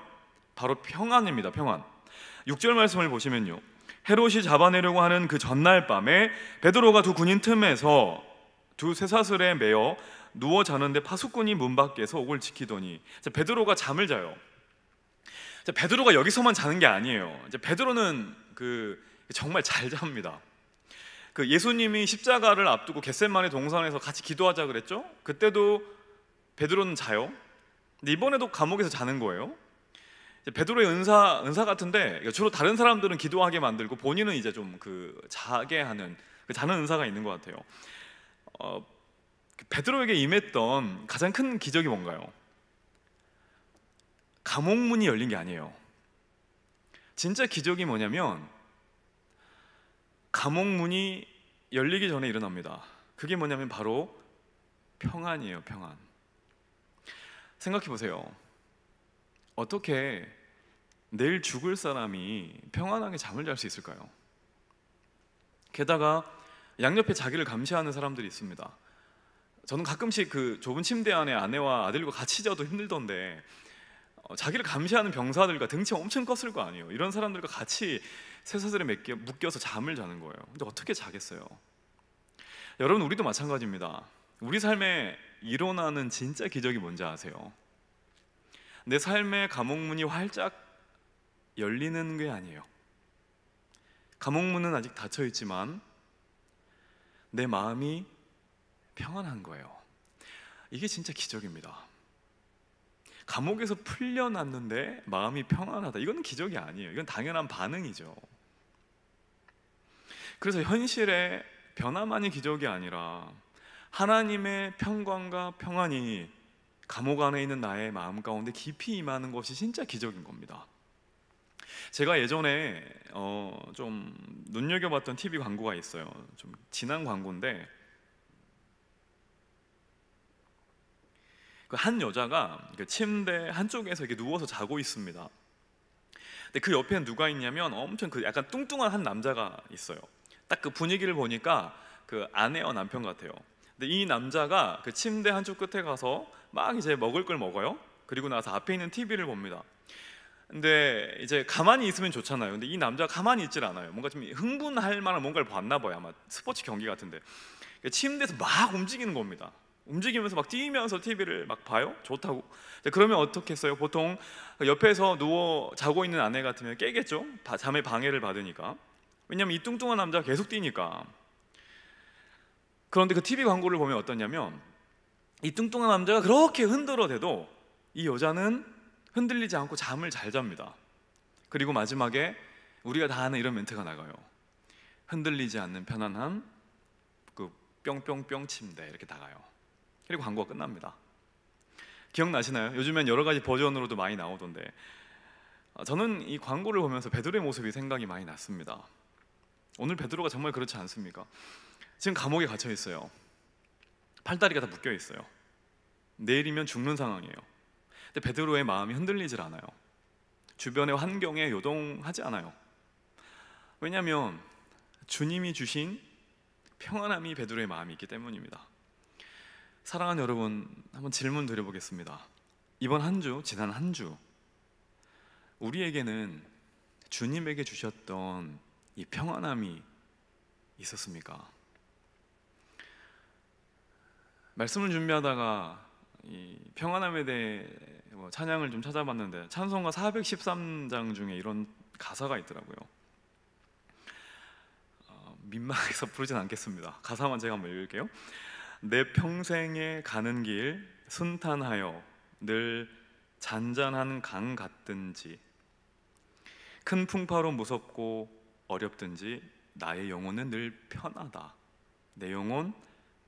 바로 평안입니다. 평안. 6절 말씀을 보시면요, 헤롯이 잡아내려고 하는 그 전날 밤에 베드로가 두 군인 틈에서 두 쇠사슬에 매어 누워 자는데 파수꾼이 문 밖에서 옥을 지키더니, 자, 베드로가 잠을 자요. 자, 베드로가 여기서만 자는 게 아니에요. 이제 베드로는 정말 잘 잡니다. 예수님이 십자가를 앞두고 겟세마네 동산에서 같이 기도하자 그랬죠? 그때도 베드로는 자요. 근데 이번에도 감옥에서 자는 거예요. 베드로의 은사 같은데 주로 다른 사람들은 기도하게 만들고 본인은 이제 좀 그 자게 하는 그 자는 은사가 있는 것 같아요. 베드로에게 임했던 가장 큰 기적이 뭔가요? 감옥 문이 열린 게 아니에요. 진짜 기적이 뭐냐면 감옥 문이 열리기 전에 일어납니다. 그게 뭐냐면 바로 평안이에요. 평안. 생각해 보세요. 어떻게 내일 죽을 사람이 평안하게 잠을 잘 수 있을까요? 게다가 양옆에 자기를 감시하는 사람들이 있습니다. 저는 가끔씩 그 좁은 침대 안에 아내와 아들과 같이 자도 힘들던데 자기를 감시하는 병사들과 등치가 엄청 컸을 거 아니에요. 이런 사람들과 같이 쇠사슬에 묶여서 잠을 자는 거예요. 근데 어떻게 자겠어요? 여러분, 우리도 마찬가지입니다. 우리 삶에 일어나는 진짜 기적이 뭔지 아세요? 내 삶의 감옥문이 활짝 열리는 게 아니에요. 감옥문은 아직 닫혀 있지만 내 마음이 평안한 거예요. 이게 진짜 기적입니다. 감옥에서 풀려났는데 마음이 평안하다. 이건 기적이 아니에요. 이건 당연한 반응이죠. 그래서 현실의 변화만이 기적이 아니라 하나님의 평강과 평안이 감옥 안에 있는 나의 마음 가운데 깊이 임하는 것이 진짜 기적인 겁니다. 제가 예전에 좀 눈여겨봤던 TV 광고가 있어요. 좀 지난 광고인데 그 한 여자가 그 침대 한쪽에서 이렇게 누워서 자고 있습니다. 근데 그 옆에는 누가 있냐면 엄청 그 약간 뚱뚱한 한 남자가 있어요. 딱 그 분위기를 보니까 그 아내와 남편 같아요. 근데 이 남자가 그 침대 한쪽 끝에 가서 막 이제 먹을 걸 먹어요. 그리고 나서 앞에 있는 TV를 봅니다. 근데 이제 가만히 있으면 좋잖아요. 근데 이 남자가 가만히 있질 않아요. 뭔가 좀 흥분할 만한 뭔가를 봤나 봐요. 아마 스포츠 경기 같은데 침대에서 막 움직이는 겁니다. 움직이면서 막 뛰면서 TV를 막 봐요. 좋다고. 그러면 어떻겠어요? 보통 옆에서 누워 자고 있는 아내 같으면 깨겠죠. 잠에 방해를 받으니까. 왜냐면 이 뚱뚱한 남자가 계속 뛰니까. 그런데 그 TV 광고를 보면 어떠냐면 이 뚱뚱한 남자가 그렇게 흔들어대도 이 여자는 흔들리지 않고 잠을 잘 잡니다. 그리고 마지막에 우리가 다 아는 이런 멘트가 나가요. 흔들리지 않는 편안한 그 뿅뿅뿅 침대 이렇게 나가요. 그리고 광고가 끝납니다. 기억나시나요? 요즘엔 여러 가지 버전으로도 많이 나오던데 저는 이 광고를 보면서 베드로의 모습이 생각이 많이 났습니다. 오늘 베드로가 정말 그렇지 않습니까? 지금 감옥에 갇혀 있어요. 팔다리가 다 묶여 있어요. 내일이면 죽는 상황이에요. 근데 베드로의 마음이 흔들리질 않아요. 주변의 환경에 요동하지 않아요. 왜냐하면 주님이 주신 평안함이 베드로의 마음이 있기 때문입니다. 사랑하는 여러분, 한번 질문 드려보겠습니다. 이번 한 주, 지난 한 주 우리에게는 주님에게 주셨던 이 평안함이 있었습니까? 말씀을 준비하다가 이 평안함에 대해 찬양을 좀 찾아봤는데 찬송가 413장 중에 이런 가사가 있더라고요. 민망해서 부르진 않겠습니다. 가사만 제가 한번 읽을게요. 내 평생에 가는 길 순탄하여 늘 잔잔한 강 같든지 큰 풍파로 무섭고 어렵든지 나의 영혼은 늘 편하다. 내 영혼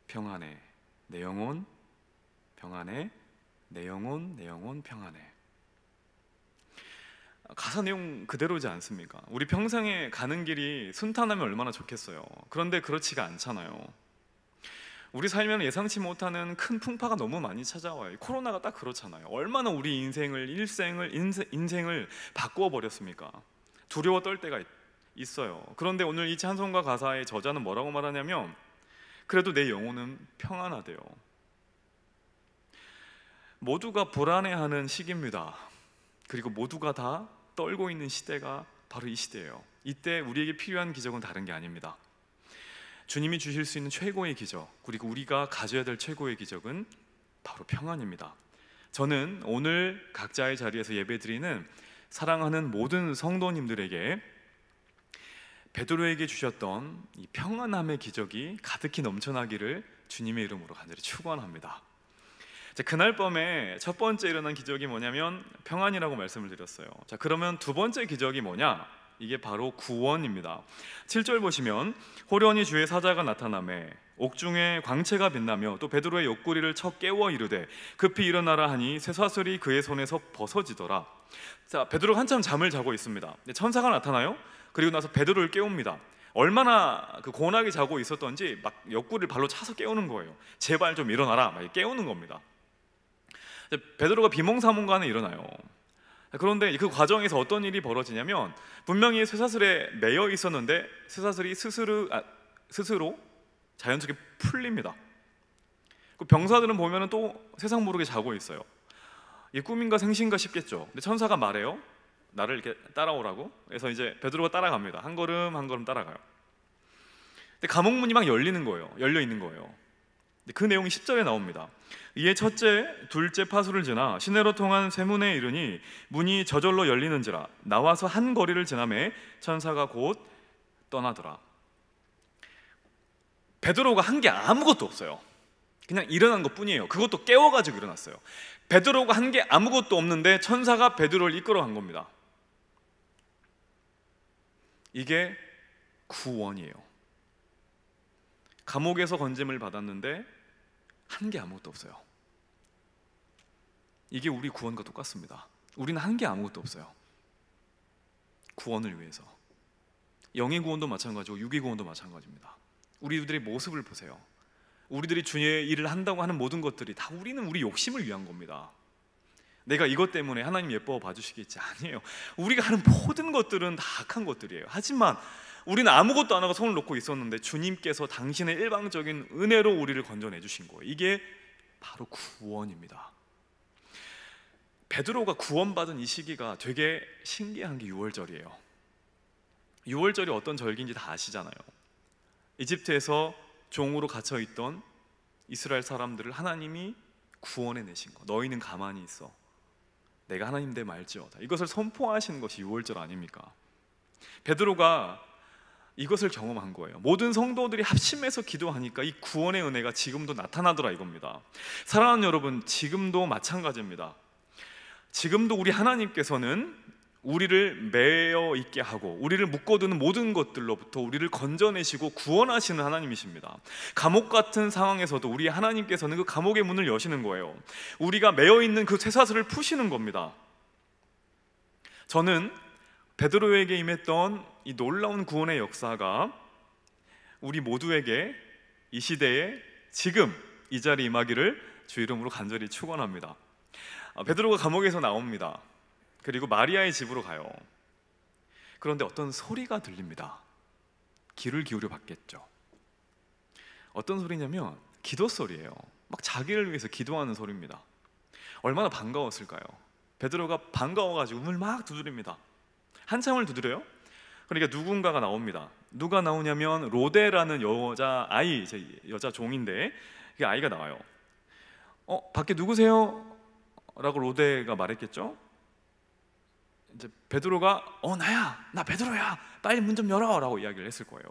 평안해. 내 영혼 평안해. 내 영혼 평안해. 가사 내용 그대로지 않습니까? 우리 평생에 가는 길이 순탄하면 얼마나 좋겠어요. 그런데 그렇지가 않잖아요. 우리 살면 예상치 못하는 큰 풍파가 너무 많이 찾아와요. 코로나가 딱 그렇잖아요. 얼마나 우리 인생을 바꾸어 버렸습니까? 두려워 떨 때가 있어요. 그런데 오늘 이 찬송가 가사의 저자는 뭐라고 말하냐면 그래도 내 영혼은 평안하대요. 모두가 불안해하는 시기입니다. 그리고 모두가 다 떨고 있는 시대가 바로 이 시대예요. 이때 우리에게 필요한 기적은 다른 게 아닙니다. 주님이 주실 수 있는 최고의 기적, 그리고 우리가 가져야 될 최고의 기적은 바로 평안입니다. 저는 오늘 각자의 자리에서 예배드리는 사랑하는 모든 성도님들에게 베드로에게 주셨던 이 평안함의 기적이 가득히 넘쳐나기를 주님의 이름으로 간절히 축원합니다. 그날 밤에 첫 번째 일어난 기적이 뭐냐면 평안이라고 말씀을 드렸어요. 자, 그러면 두 번째 기적이 뭐냐? 이게 바로 구원입니다. 7절 보시면 호련히 주의 사자가 나타나매 옥중에 광채가 빛나며 또 베드로의 옆구리를 쳐 깨워 이르되 급히 일어나라 하니 쇠사슬이 그의 손에서 벗어지더라. 자, 베드로가 한참 잠을 자고 있습니다. 천사가 나타나요. 그리고 나서 베드로를 깨웁니다. 얼마나 고운하게 자고 있었던지 막 옆구리를 발로 차서 깨우는 거예요. 제발 좀 일어나라, 막 깨우는 겁니다. 베드로가 비몽사몽간에 일어나요. 그런데 그 과정에서 어떤 일이 벌어지냐면 분명히 쇠사슬에 매여 있었는데 쇠사슬이 스스로 자연스럽게 풀립니다. 그 병사들은 보면은 또 세상 모르게 자고 있어요. 이 꿈인가 생신가 싶겠죠. 근데 천사가 말해요. 나를 이렇게 따라오라고. 그래서 이제 베드로가 따라갑니다. 한 걸음 한 걸음 따라가요. 근데 감옥문이 막 열리는 거예요. 열려 있는 거예요. 그 내용이 10절에 나옵니다. 이에 첫째, 둘째 파수를 지나 시내로 통한 쇠문에 이르니 문이 저절로 열리는지라 나와서 한 거리를 지나매 천사가 곧 떠나더라. 베드로가 한 게 아무것도 없어요. 그냥 일어난 것뿐이에요. 그것도 깨워가지고 일어났어요. 베드로가 한 게 아무것도 없는데 천사가 베드로를 이끌어간 겁니다. 이게 구원이에요. 감옥에서 건짐을 받았는데 한 게 아무것도 없어요. 이게 우리 구원과 똑같습니다. 우리는 한 게 아무것도 없어요. 구원을 위해서. 영의 구원도 마찬가지고 육의 구원도 마찬가지입니다. 우리들의 모습을 보세요. 우리들이 주의 일을 한다고 하는 모든 것들이 다 우리는 우리 욕심을 위한 겁니다. 내가 이것 때문에 하나님 예뻐 봐주시겠지, 아니에요. 우리가 하는 모든 것들은 다 악한 것들이에요. 하지만 우리는 아무것도 안 하고 손을 놓고 있었는데 주님께서 당신의 일방적인 은혜로 우리를 건져내 주신 거예요. 이게 바로 구원입니다. 베드로가 구원받은 이 시기가 되게 신기한 게 6월절이에요. 6월절이 어떤 절기인지 다 아시잖아요. 이집트에서 종으로 갇혀있던 이스라엘 사람들을 하나님이 구원해 내신 거. 너희는 가만히 있어, 내가 하나님 됨 알지어다. 이것을 선포하신 것이 6월절 아닙니까? 베드로가 이것을 경험한 거예요. 모든 성도들이 합심해서 기도하니까 이 구원의 은혜가 지금도 나타나더라 이겁니다. 사랑하는 여러분, 지금도 마찬가지입니다. 지금도 우리 하나님께서는 우리를 매여 있게 하고 우리를 묶어두는 모든 것들로부터 우리를 건져내시고 구원하시는 하나님이십니다. 감옥 같은 상황에서도 우리 하나님께서는 그 감옥의 문을 여시는 거예요. 우리가 매여 있는 그 쇠사슬을 푸시는 겁니다. 저는 베드로에게 임했던 이 놀라운 구원의 역사가 우리 모두에게 이 시대에 지금 이 자리에 임하기를 주 이름으로 간절히 축원합니다. 베드로가 감옥에서 나옵니다. 그리고 마리아의 집으로 가요. 그런데 어떤 소리가 들립니다. 귀를 기울여 봤겠죠. 어떤 소리냐면 기도 소리예요. 막 자기를 위해서 기도하는 소리입니다. 얼마나 반가웠을까요? 베드로가 반가워가지고 문을 막 두드립니다. 한참을 두드려요. 그러니까 누군가가 나옵니다. 누가 나오냐면 로데라는 여자 종인데 그 아이가 나와요. 밖에 누구세요? 라고 로데가 말했겠죠. 이제 베드로가 나야, 나 베드로야, 빨리 문 좀 열어 라고 이야기를 했을 거예요.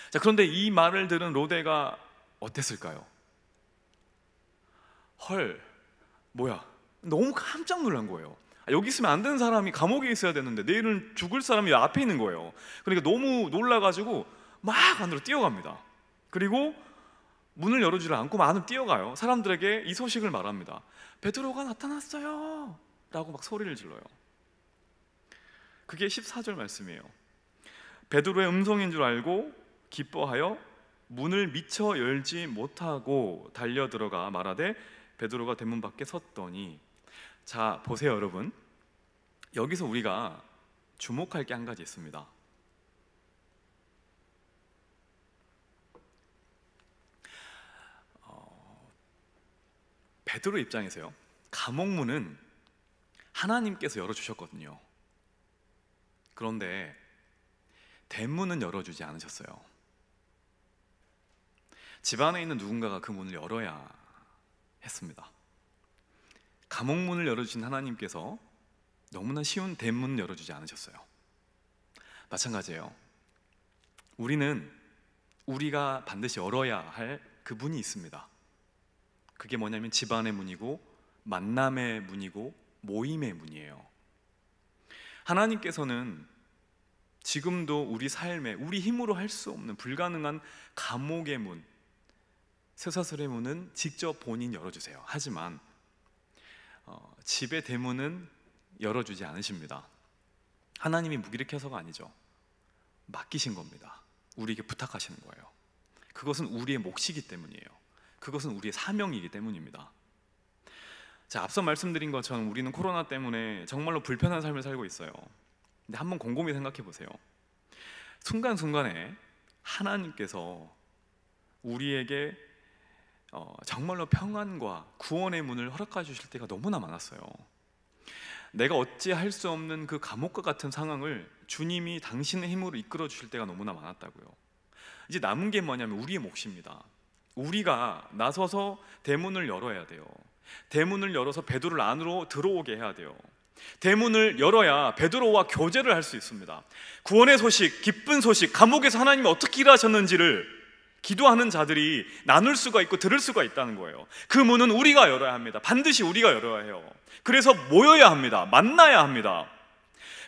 자, 그런데 이 말을 들은 로데가 어땠을까요? 헐, 뭐야, 너무 깜짝 놀란 거예요. 여기 있으면 안 되는 사람이 감옥에 있어야 되는데 내일은 죽을 사람이 앞에 있는 거예요. 그러니까 너무 놀라가지고 막 안으로 뛰어갑니다. 그리고 문을 열어주지 않고 막 안으로 뛰어가요. 사람들에게 이 소식을 말합니다. 베드로가 나타났어요 라고 막 소리를 질러요. 그게 14절 말씀이에요. 베드로의 음성인 줄 알고 기뻐하여 문을 미처 열지 못하고 달려 들어가 말하되 베드로가 대문 밖에 섰더니. 자, 보세요 여러분, 여기서 우리가 주목할 게 한 가지 있습니다. 베드로 입장에서요, 감옥문은 하나님께서 열어주셨거든요. 그런데 대문은 열어주지 않으셨어요. 집안에 있는 누군가가 그 문을 열어야 했습니다. 감옥문을 열어주신 하나님께서 너무나 쉬운 대문을 열어주지 않으셨어요. 마찬가지예요. 우리는 우리가 반드시 열어야 할 그 문이 있습니다. 그게 뭐냐면 집안의 문이고 만남의 문이고 모임의 문이에요. 하나님께서는 지금도 우리 삶에 우리 힘으로 할 수 없는 불가능한 감옥의 문, 쇠사슬의 문은 직접 본인 열어주세요. 하지만 집의 대문은 열어주지 않으십니다. 하나님이 무기력해서가 아니죠. 맡기신 겁니다. 우리에게 부탁하시는 거예요. 그것은 우리의 몫이기 때문이에요. 그것은 우리의 사명이기 때문입니다. 자, 앞서 말씀드린 것처럼 우리는 코로나 때문에 정말로 불편한 삶을 살고 있어요. 근데 한번 곰곰이 생각해 보세요. 순간순간에 하나님께서 우리에게 정말로 평안과 구원의 문을 허락해 주실 때가 너무나 많았어요. 내가 어찌 할 수 없는 그 감옥과 같은 상황을 주님이 당신의 힘으로 이끌어 주실 때가 너무나 많았다고요. 이제 남은 게 뭐냐면 우리의 몫입니다. 우리가 나서서 대문을 열어야 돼요. 대문을 열어서 베드로를 안으로 들어오게 해야 돼요. 대문을 열어야 베드로와 교제를 할 수 있습니다. 구원의 소식, 기쁜 소식, 감옥에서 하나님이 어떻게 일하셨는지를 기도하는 자들이 나눌 수가 있고 들을 수가 있다는 거예요. 그 문은 우리가 열어야 합니다. 반드시 우리가 열어야 해요. 그래서 모여야 합니다. 만나야 합니다.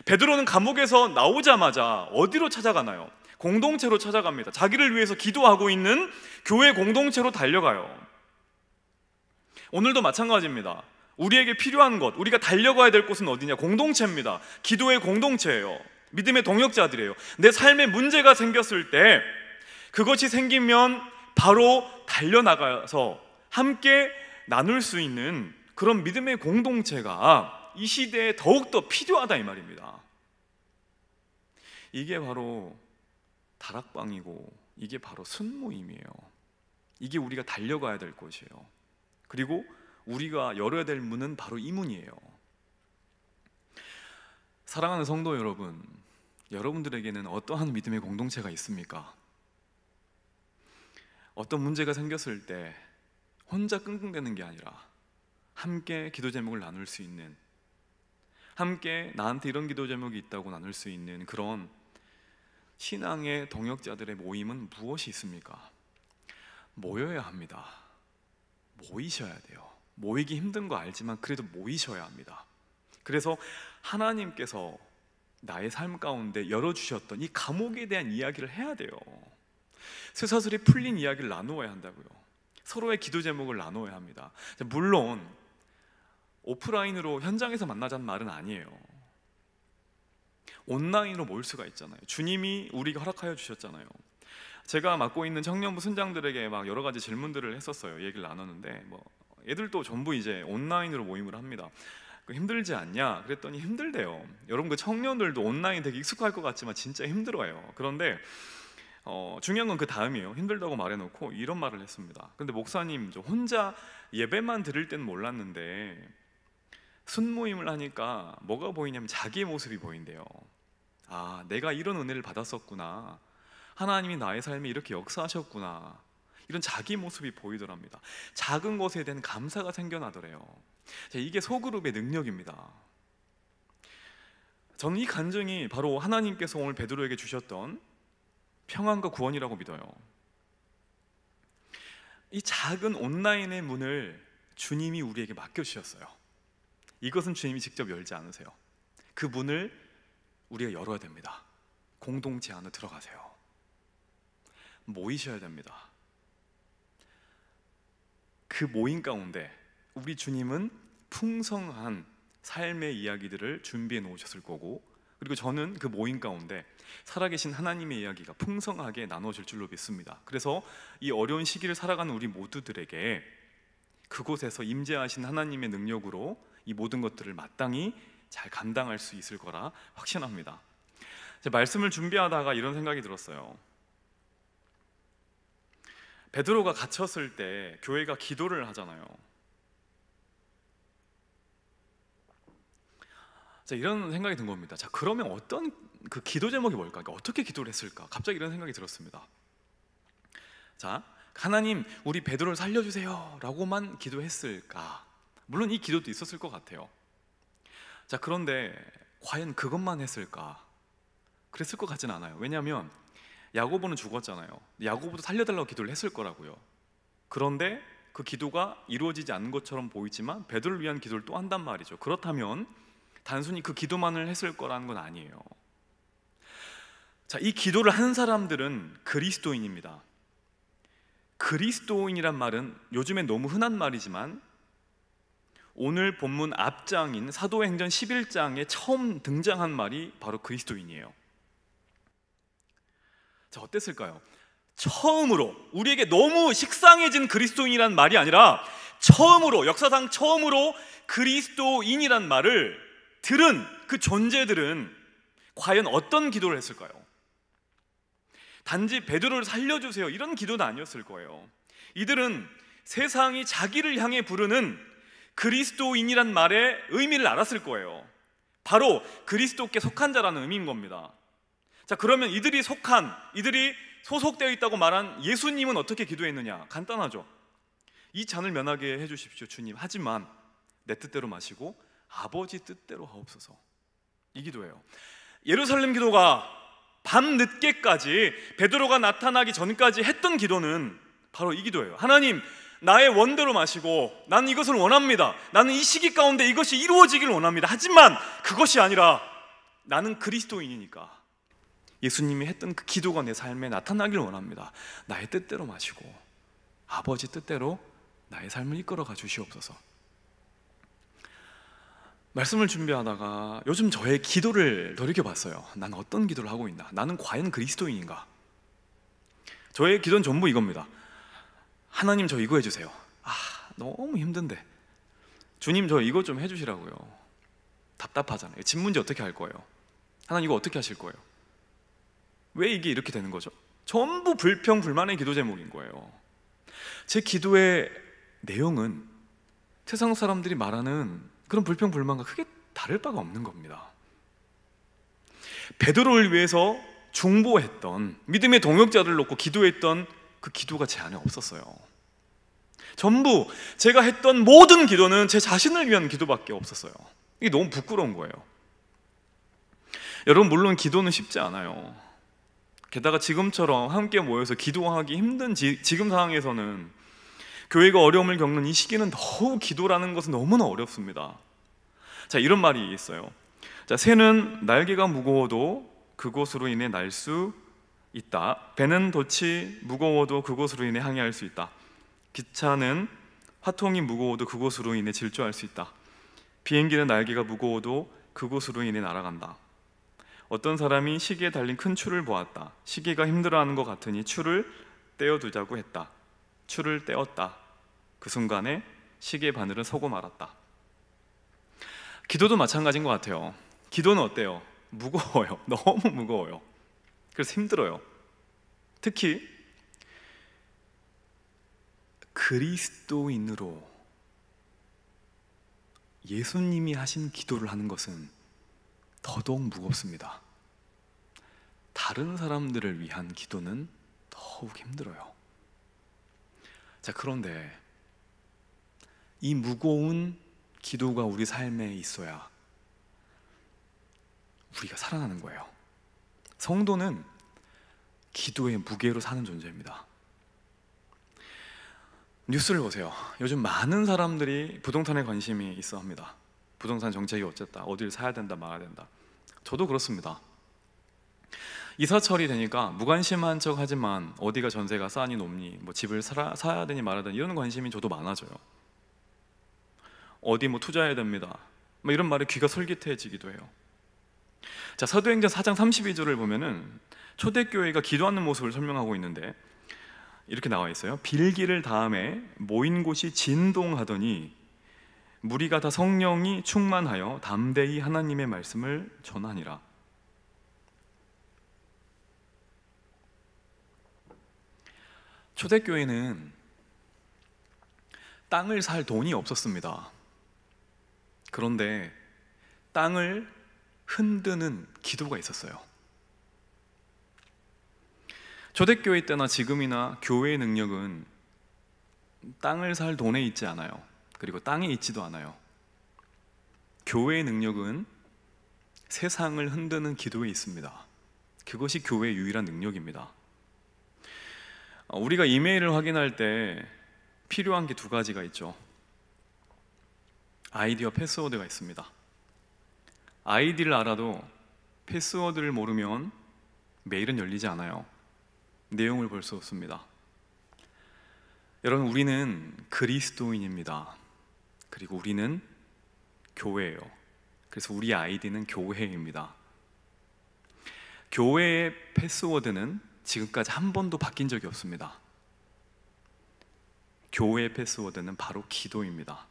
베드로는 감옥에서 나오자마자 어디로 찾아가나요? 공동체로 찾아갑니다. 자기를 위해서 기도하고 있는 교회 공동체로 달려가요. 오늘도 마찬가지입니다. 우리에게 필요한 것, 우리가 달려가야 될 곳은 어디냐? 공동체입니다. 기도의 공동체예요. 믿음의 동역자들이에요. 내 삶에 문제가 생겼을 때 그것이 생기면 바로 달려나가서 함께 나눌 수 있는 그런 믿음의 공동체가 이 시대에 더욱더 필요하다 이 말입니다. 이게 바로 다락방이고 이게 바로 순모임이에요. 이게 우리가 달려가야 될 곳이에요. 그리고 우리가 열어야 될 문은 바로 이 문이에요. 사랑하는 성도 여러분, 여러분들에게는 어떠한 믿음의 공동체가 있습니까? 어떤 문제가 생겼을 때 혼자 끙끙대는 게 아니라 함께 기도 제목을 나눌 수 있는, 함께 나한테 이런 기도 제목이 있다고 나눌 수 있는 그런 신앙의 동역자들의 모임은 무엇이 있습니까? 모여야 합니다. 모이셔야 돼요. 모이기 힘든 거 알지만 그래도 모이셔야 합니다. 그래서 하나님께서 나의 삶 가운데 열어주셨던 이 감옥에 대한 이야기를 해야 돼요. 쇠사슬이 풀린 이야기를 나누어야 한다고요. 서로의 기도 제목을 나누어야 합니다. 물론 오프라인으로 현장에서 만나자는 말은 아니에요. 온라인으로 모일 수가 있잖아요. 주님이 우리가 허락하여 주셨잖아요. 제가 맡고 있는 청년부 순장들에게 막 여러 가지 질문들을 했었어요. 얘기를 나눴는데 애들도 전부 이제 온라인으로 모임을 합니다. 힘들지 않냐? 그랬더니 힘들대요. 여러분 그 청년들도 온라인 되게 익숙할 것 같지만 진짜 힘들어요. 그런데 중요한 건 그 다음이에요. 힘들다고 말해놓고 이런 말을 했습니다. 근데 목사님, 저 혼자 예배만 드릴 때는 몰랐는데 순모임을 하니까 뭐가 보이냐면 자기의 모습이 보인대요. 아, 내가 이런 은혜를 받았었구나. 하나님이 나의 삶에 이렇게 역사하셨구나. 이런 자기 모습이 보이더랍니다. 작은 것에 대한 감사가 생겨나더래요. 이게 소그룹의 능력입니다. 저는 이 간증이 바로 하나님께서 오늘 베드로에게 주셨던 평안과 구원이라고 믿어요. 이 작은 온라인의 문을 주님이 우리에게 맡겨주셨어요. 이것은 주님이 직접 열지 않으세요. 그 문을 우리가 열어야 됩니다. 공동체 안에 들어가세요. 모이셔야 됩니다. 그 모임 가운데 우리 주님은 풍성한 삶의 이야기들을 준비해 놓으셨을 거고, 그리고 저는 그 모임 가운데 살아계신 하나님의 이야기가 풍성하게 나눠질 줄로 믿습니다. 그래서 이 어려운 시기를 살아가는 우리 모두들에게 그곳에서 임재하신 하나님의 능력으로 이 모든 것들을 마땅히 잘 감당할 수 있을 거라 확신합니다. 말씀을 준비하다가 이런 생각이 들었어요. 베드로가 갇혔을 때 교회가 기도를 하잖아요. 이런 생각이 든 겁니다. 그러면 어떤 그 기도 제목이 뭘까? 그러니까 어떻게 기도를 했을까? 갑자기 이런 생각이 들었습니다. 하나님, 우리 베드로를 살려주세요 라고만 기도했을까? 물론 이 기도도 있었을 것 같아요. 그런데 과연 그것만 했을까? 그랬을 것 같진 않아요. 왜냐하면 야고보는 죽었잖아요. 야고보도 살려달라고 기도를 했을 거라고요. 그런데 그 기도가 이루어지지 않은 것처럼 보이지만 베드로를 위한 기도를 또 한단 말이죠. 그렇다면 단순히 그 기도만을 했을 거라는 건 아니에요. 자, 이 기도를 한 사람들은 그리스도인입니다. 그리스도인이란 말은 요즘엔 너무 흔한 말이지만 오늘 본문 앞장인 사도행전 11장에 처음 등장한 말이 바로 그리스도인이에요. 자, 어땠을까요? 처음으로, 우리에게 너무 식상해진 그리스도인이란 말이 아니라 처음으로, 역사상 처음으로 그리스도인이란 말을 들은 그 존재들은 과연 어떤 기도를 했을까요? 단지 베드로를 살려주세요 이런 기도는 아니었을 거예요. 이들은 세상이 자기를 향해 부르는 그리스도인이란 말의 의미를 알았을 거예요. 바로 그리스도께 속한 자라는 의미인 겁니다. 자, 그러면 이들이 소속되어 있다고 말한 예수님은 어떻게 기도했느냐? 간단하죠. 이 잔을 면하게 해주십시오 주님, 하지만 내 뜻대로 마시고 아버지 뜻대로 하옵소서. 이 기도예요. 예루살렘 기도가 밤늦게까지 베드로가 나타나기 전까지 했던 기도는 바로 이 기도예요. 하나님, 나의 원대로 마시고 나는 이것을 원합니다. 나는 이 시기 가운데 이것이 이루어지길 원합니다. 하지만 그것이 아니라 나는 그리스도인이니까 예수님이 했던 그 기도가 내 삶에 나타나길 원합니다. 나의 뜻대로 마시고 아버지 뜻대로 나의 삶을 이끌어가 주시옵소서. 말씀을 준비하다가 요즘 저의 기도를 돌이켜봤어요. 난 어떤 기도를 하고 있나? 나는 과연 그리스도인인가? 저의 기도는 전부 이겁니다. 하나님, 저 이거 해주세요. 너무 힘든데 주님, 저 이거 좀 해주시라고요. 답답하잖아요. 집 문제 어떻게 할 거예요? 하나님, 이거 어떻게 하실 거예요? 왜 이게 이렇게 되는 거죠? 전부 불평, 불만의 기도 제목인 거예요. 제 기도의 내용은 세상 사람들이 말하는 그런 불평, 불만과 크게 다를 바가 없는 겁니다. 베드로를 위해서 중보했던, 믿음의 동역자들을 놓고 기도했던 그 기도가 제 안에 없었어요. 전부 제가 했던 모든 기도는 제 자신을 위한 기도밖에 없었어요. 이게 너무 부끄러운 거예요. 여러분, 물론 기도는 쉽지 않아요. 게다가 지금처럼 함께 모여서 기도하기 힘든 지금 상황에서는, 교회가 어려움을 겪는 이 시기는 더욱 기도라는 것은 너무나 어렵습니다. 자, 이런 말이 있어요. 자, 새는 날개가 무거워도 그곳으로 인해 날 수 있다. 배는 돛이 무거워도 그곳으로 인해 항해할 수 있다. 기차는 화통이 무거워도 그곳으로 인해 질주할 수 있다. 비행기는 날개가 무거워도 그곳으로 인해 날아간다. 어떤 사람이 시계에 달린 큰 추를 보았다. 시계가 힘들어하는 것 같으니 추를 떼어두자고 했다. 추를 떼었다. 그 순간에 시계 바늘은 서고 말았다. 기도도 마찬가지인 것 같아요. 기도는 어때요? 무거워요. 너무 무거워요. 그래서 힘들어요. 특히 그리스도인으로 예수님이 하신 기도를 하는 것은 더더욱 무겁습니다. 다른 사람들을 위한 기도는 더욱 힘들어요. 자, 그런데 이 무거운 기도가 우리 삶에 있어야 우리가 살아나는 거예요. 성도는 기도의 무게로 사는 존재입니다. 뉴스를 보세요. 요즘 많은 사람들이 부동산에 관심이 있어 합니다. 부동산 정책이 어쨌다, 어디를 사야 된다, 말아야 된다. 저도 그렇습니다. 이사철이 되니까 무관심한 척 하지만 어디가 전세가 싸니 높니, 뭐 집을 사야 되니 말아야 되니 이런 관심이 저도 많아져요. 어디 뭐 투자해야 됩니다, 뭐 이런 말에 귀가 솔깃해지기도 해요. 자, 사도행전 4장 32절을 보면은 초대교회가 기도하는 모습을 설명하고 있는데 이렇게 나와 있어요. 빌기를 다음에 모인 곳이 진동하더니 무리가 다 성령이 충만하여 담대히 하나님의 말씀을 전하니라. 초대교회는 땅을 살 돈이 없었습니다. 그런데 땅을 흔드는 기도가 있었어요. 초대교회 때나 지금이나 교회의 능력은 땅을 살 돈에 있지 않아요. 그리고 땅에 있지도 않아요. 교회의 능력은 세상을 흔드는 기도에 있습니다. 그것이 교회의 유일한 능력입니다. 우리가 이메일을 확인할 때 필요한 게 두 가지가 있죠. 아이디와 패스워드가 있습니다. 아이디를 알아도 패스워드를 모르면 메일은 열리지 않아요. 내용을 볼 수 없습니다. 여러분, 우리는 그리스도인입니다. 그리고 우리는 교회예요. 그래서 우리 아이디는 교회입니다. 교회의 패스워드는 지금까지 한 번도 바뀐 적이 없습니다. 교회의 패스워드는 바로 기도입니다.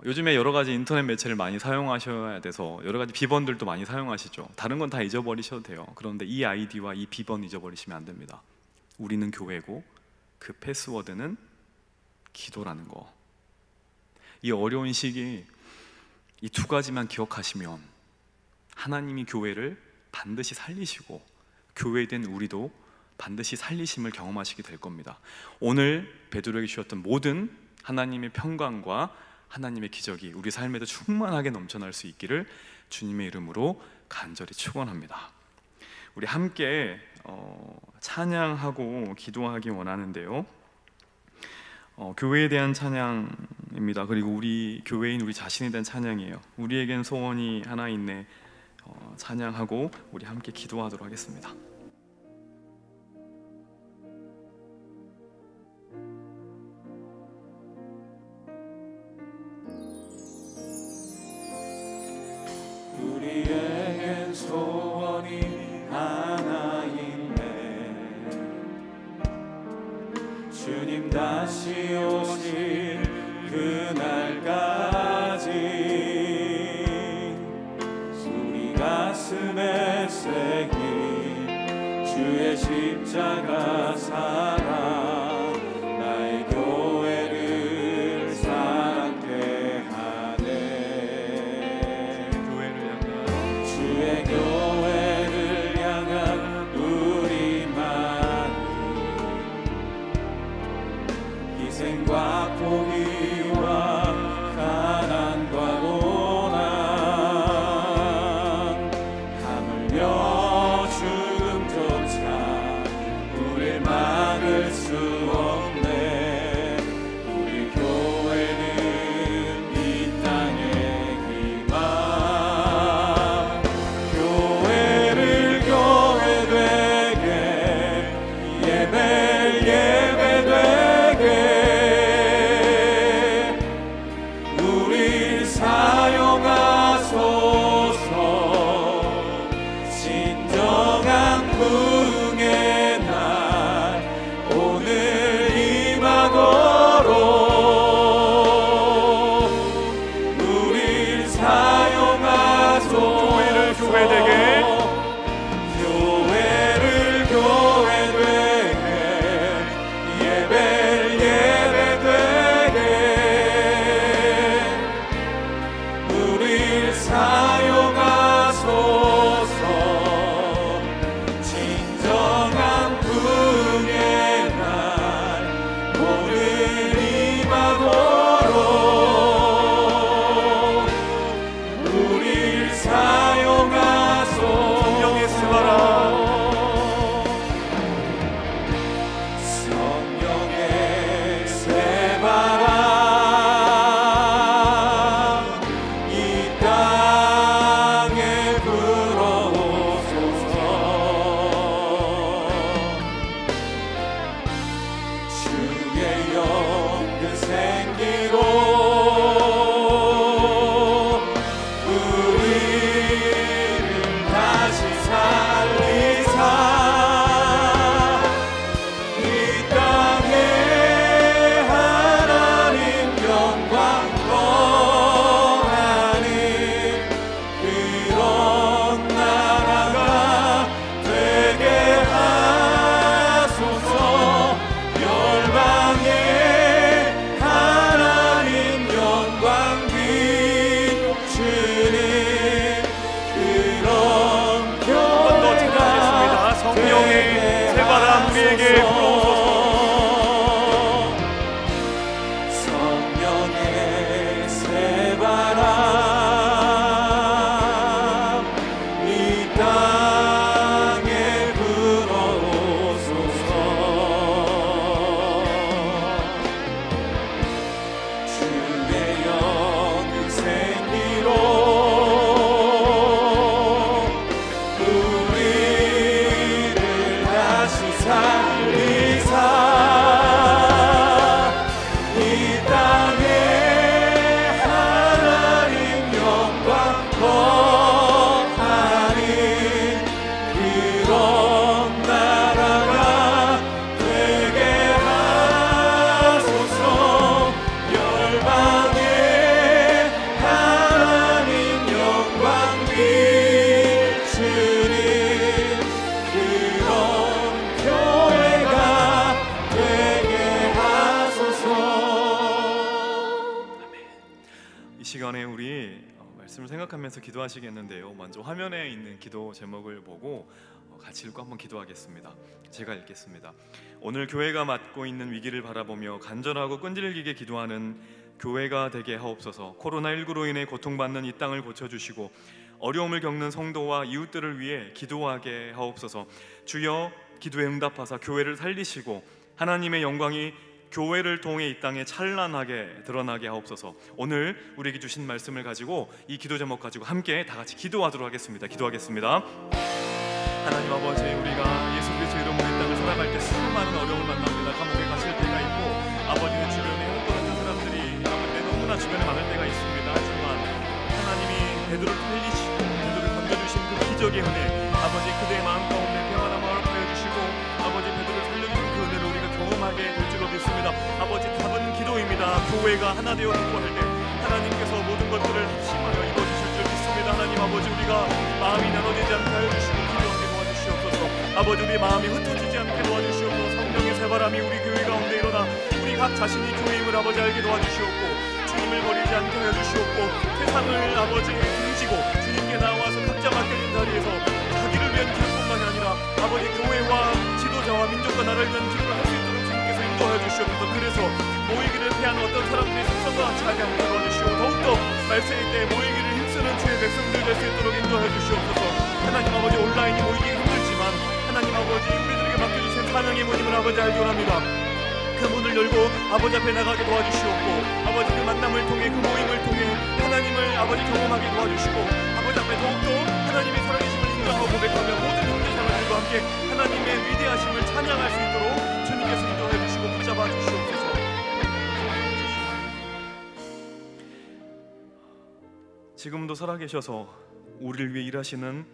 요즘에 여러 가지 인터넷 매체를 많이 사용하셔야 돼서 여러 가지 비번들도 많이 사용하시죠. 다른 건 다 잊어버리셔도 돼요. 그런데 이 아이디와 이 비번 잊어버리시면 안 됩니다. 우리는 교회고 그 패스워드는 기도라는 거. 이 어려운 시기 이 두 가지만 기억하시면 하나님이 교회를 반드시 살리시고 교회된 우리도 반드시 살리심을 경험하시게 될 겁니다. 오늘 베드로에게 주셨던 모든 하나님의 평강과 하나님의 기적이 우리 삶에도 충만하게 넘쳐날 수 있기를 주님의 이름으로 간절히 축원합니다. 우리 함께 찬양하고 기도하기 원하는데요. 교회에 대한 찬양입니다. 그리고 우리 교회인 우리 자신에 대한 찬양이에요. 우리에겐 소원이 하나 있네. 찬양하고 우리 함께 기도하도록 하겠습니다. 우리에겐 소원이 하나 있네. 주님 다시 오실 그날까지 우리 가슴에 새긴 주의 십자가 사랑 나의 교회를 사랑케 하네. 주의 교회를 향한 우리만이 희생과 포기와 가난과 고난 하물며 죽음조차 우릴 막 이 시간에 우리 말씀을 생각하면서 기도하시겠는데요. 먼저 화면에 있는 기도 제목을 보고 같이 읽고 한번 기도하겠습니다. 제가 읽겠습니다. 오늘 교회가 맞고 있는 위기를 바라보며 간절하고 끈질기게 기도하는 교회가 되게 하옵소서. 코로나19로 인해 고통받는 이 땅을 고쳐주시고 어려움을 겪는 성도와 이웃들을 위해 기도하게 하옵소서. 주여, 기도에 응답하사 교회를 살리시고 하나님의 영광이 교회를 통해 이 땅에 찬란하게 드러나게 하옵소서. 오늘 우리에게 주신 말씀을 가지고 이 기도 제목 가지고 함께 다 같이 기도하도록 하겠습니다. 기도하겠습니다. 하나님 아버지, 우리가 예수 그리스도 이름으로 이 땅을 살아갈 때 수많은 어려움을 만납니다. 감옥에 갇힐 때가 있고 아버지의 주변에 흩어졌던 사람들이 아버지 너무나 주변에 많을 때가 있습니다. 하지만 하나님이 베드로를 살리시고 베드로를 건져주신 그 기적의 은혜, 아버지 그대의 마음 가운데 평안한 마음을 보여주시고 아버지 베드로를 살려주신 그 은혜를 우리가 경험하게 될 줄로 믿습니다. 아버지, 답은 기도입니다. 교회가 하나 되어 기도할 때 하나님께서 모든 것들을 합심하여 이루어주실 줄 믿습니다. 하나님 아버지, 우리가 마음이 나눠지지 않게 하여 주시고 기도하게 도와주시옵소서. 아버지, 우리 마음이 흩어지지 않게 도와주시옵소서. 성령의 새바람이 우리 교회 가운데 일어나 우리 각 자신이 교회임을 아버지 알게 도와주시옵고 주님을 버리지 않게 하여 주시옵고 세상을 아버지 등지고 주님께 나와서 각자 맡겨진 자리에서 자기를 위한 기도뿐만이 아니라 아버지 교회와 지도자와 민족과 나라를 위한 기도를 할 수 있도록 주님께서 인도하여 주시옵소서. 그래서 모이기를 피하는 어떤 사람들이 속성과 같이 하지 않게 도와주시고 더욱더 말세일 때 모이기를 힘쓰는 주의 백성들 될 수 있도록 인도하여 주시옵소서. 하나님 아버지, 온라인이 모이기 힘들지만 하나님 아버지, 우리들에게 맡겨주신 사명의 문임을 아버지 알기 원합니다. 그 문을 열고 아버지 앞에 나가게 도와주시옵고 아버지 그 만남을 통해 그 모임을 통해 하나님을 아버지 경험하게 도와주시고 아버지 앞에 더욱더 하나님의 살아계심을 인정하고 고백하며 모든 형제자매들과 함께 하나님의 위대하심을 찬양할 수 있도록 주님께서 인도해 주시고 붙잡아 주시옵소서. 지금도 살아계셔서 우리를 위해 일하시는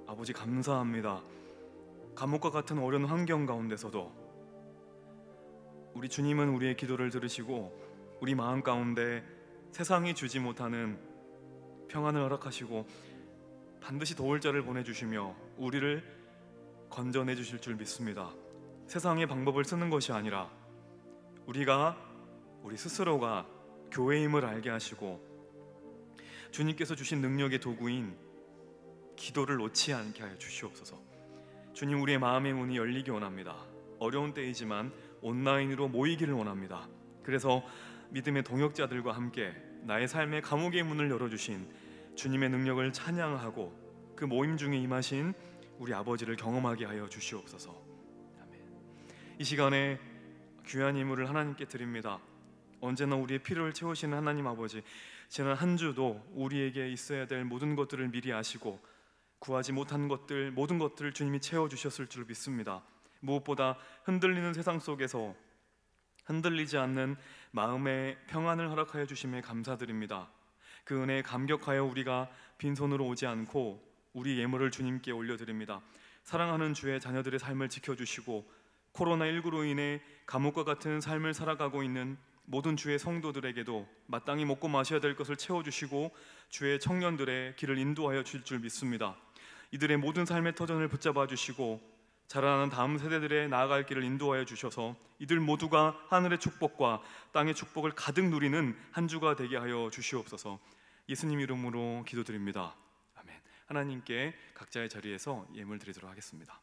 아버지 감사합니다. 감옥과 같은 어려운 환경 가운데서도 우리 주님은 우리의 기도를 들으시고 우리 마음 가운데 세상이 주지 못하는 평안을 허락하시고 반드시 도울 자를 보내주시며 우리를 건져내 주실 줄 믿습니다. 세상의 방법을 쓰는 것이 아니라 우리 스스로가 교회임을 알게 하시고 주님께서 주신 능력의 도구인 기도를 놓지 않게 하여 주시옵소서. 주님, 우리의 마음의 문이 열리기 원합니다. 어려운 때이지만 온라인으로 모이기를 원합니다. 그래서 믿음의 동역자들과 함께 나의 삶의 감옥의 문을 열어주신 주님의 능력을 찬양하고 그 모임 중에 임하신 우리 아버지를 경험하게 하여 주시옵소서. 아멘. 이 시간에 귀한 예물을 하나님께 드립니다. 언제나 우리의 필요를 채우시는 하나님 아버지, 지난 한 주도 우리에게 있어야 될 모든 것들을 미리 아시고 구하지 못한 것들, 모든 것들을 주님이 채워주셨을 줄 믿습니다. 무엇보다 흔들리는 세상 속에서 흔들리지 않는 마음의 평안을 허락하여 주심에 감사드립니다. 그 은혜에 감격하여 우리가 빈손으로 오지 않고 우리 예물을 주님께 올려드립니다. 사랑하는 주의 자녀들의 삶을 지켜주시고 코로나19로 인해 감옥과 같은 삶을 살아가고 있는 모든 주의 성도들에게도 마땅히 먹고 마셔야 될 것을 채워주시고 주의 청년들의 길을 인도하여 주실 줄 믿습니다. 이들의 모든 삶의 터전을 붙잡아 주시고 자라나는 다음 세대들의 나아갈 길을 인도하여 주셔서 이들 모두가 하늘의 축복과 땅의 축복을 가득 누리는 한 주가 되게 하여 주시옵소서. 예수님 이름으로 기도드립니다. 아멘. 하나님께 각자의 자리에서 예물 드리도록 하겠습니다.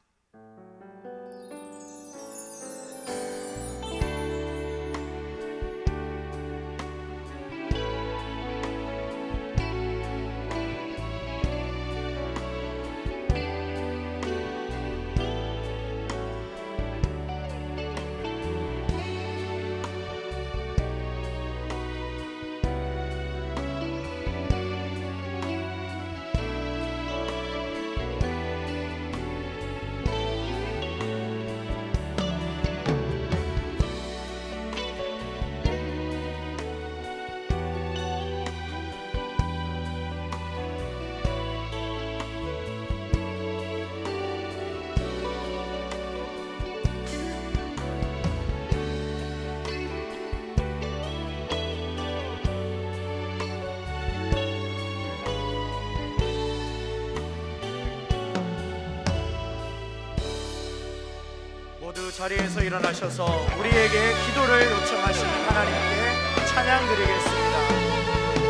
모두 자리에서 일어나셔서 우리에게 기도를 요청하신 하나님께 찬양 드리겠습니다.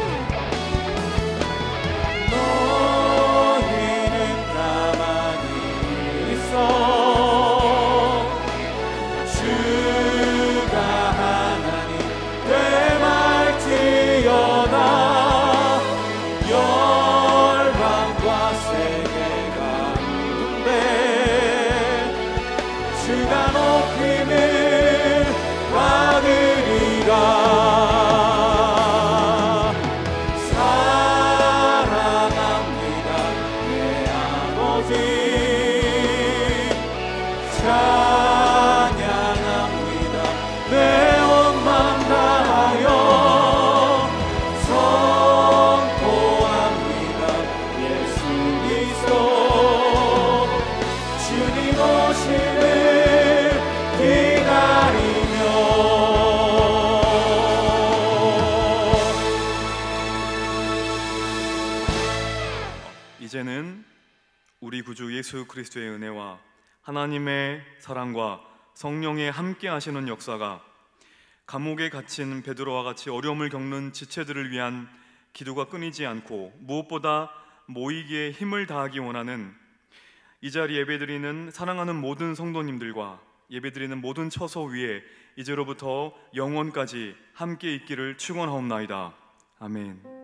이제는 우리 구주 예수 그리스도의 은혜와 하나님의 사랑과 성령의 함께 하시는 역사가 감옥에 갇힌 베드로와 같이 어려움을 겪는 지체들을 위한 기도가 끊이지 않고 무엇보다 모이기에 힘을 다하기 원하는 이 자리 예배드리는 사랑하는 모든 성도님들과 예배드리는 모든 처소 위에 이제로부터 영원까지 함께 있기를 축원하옵나이다. 아멘.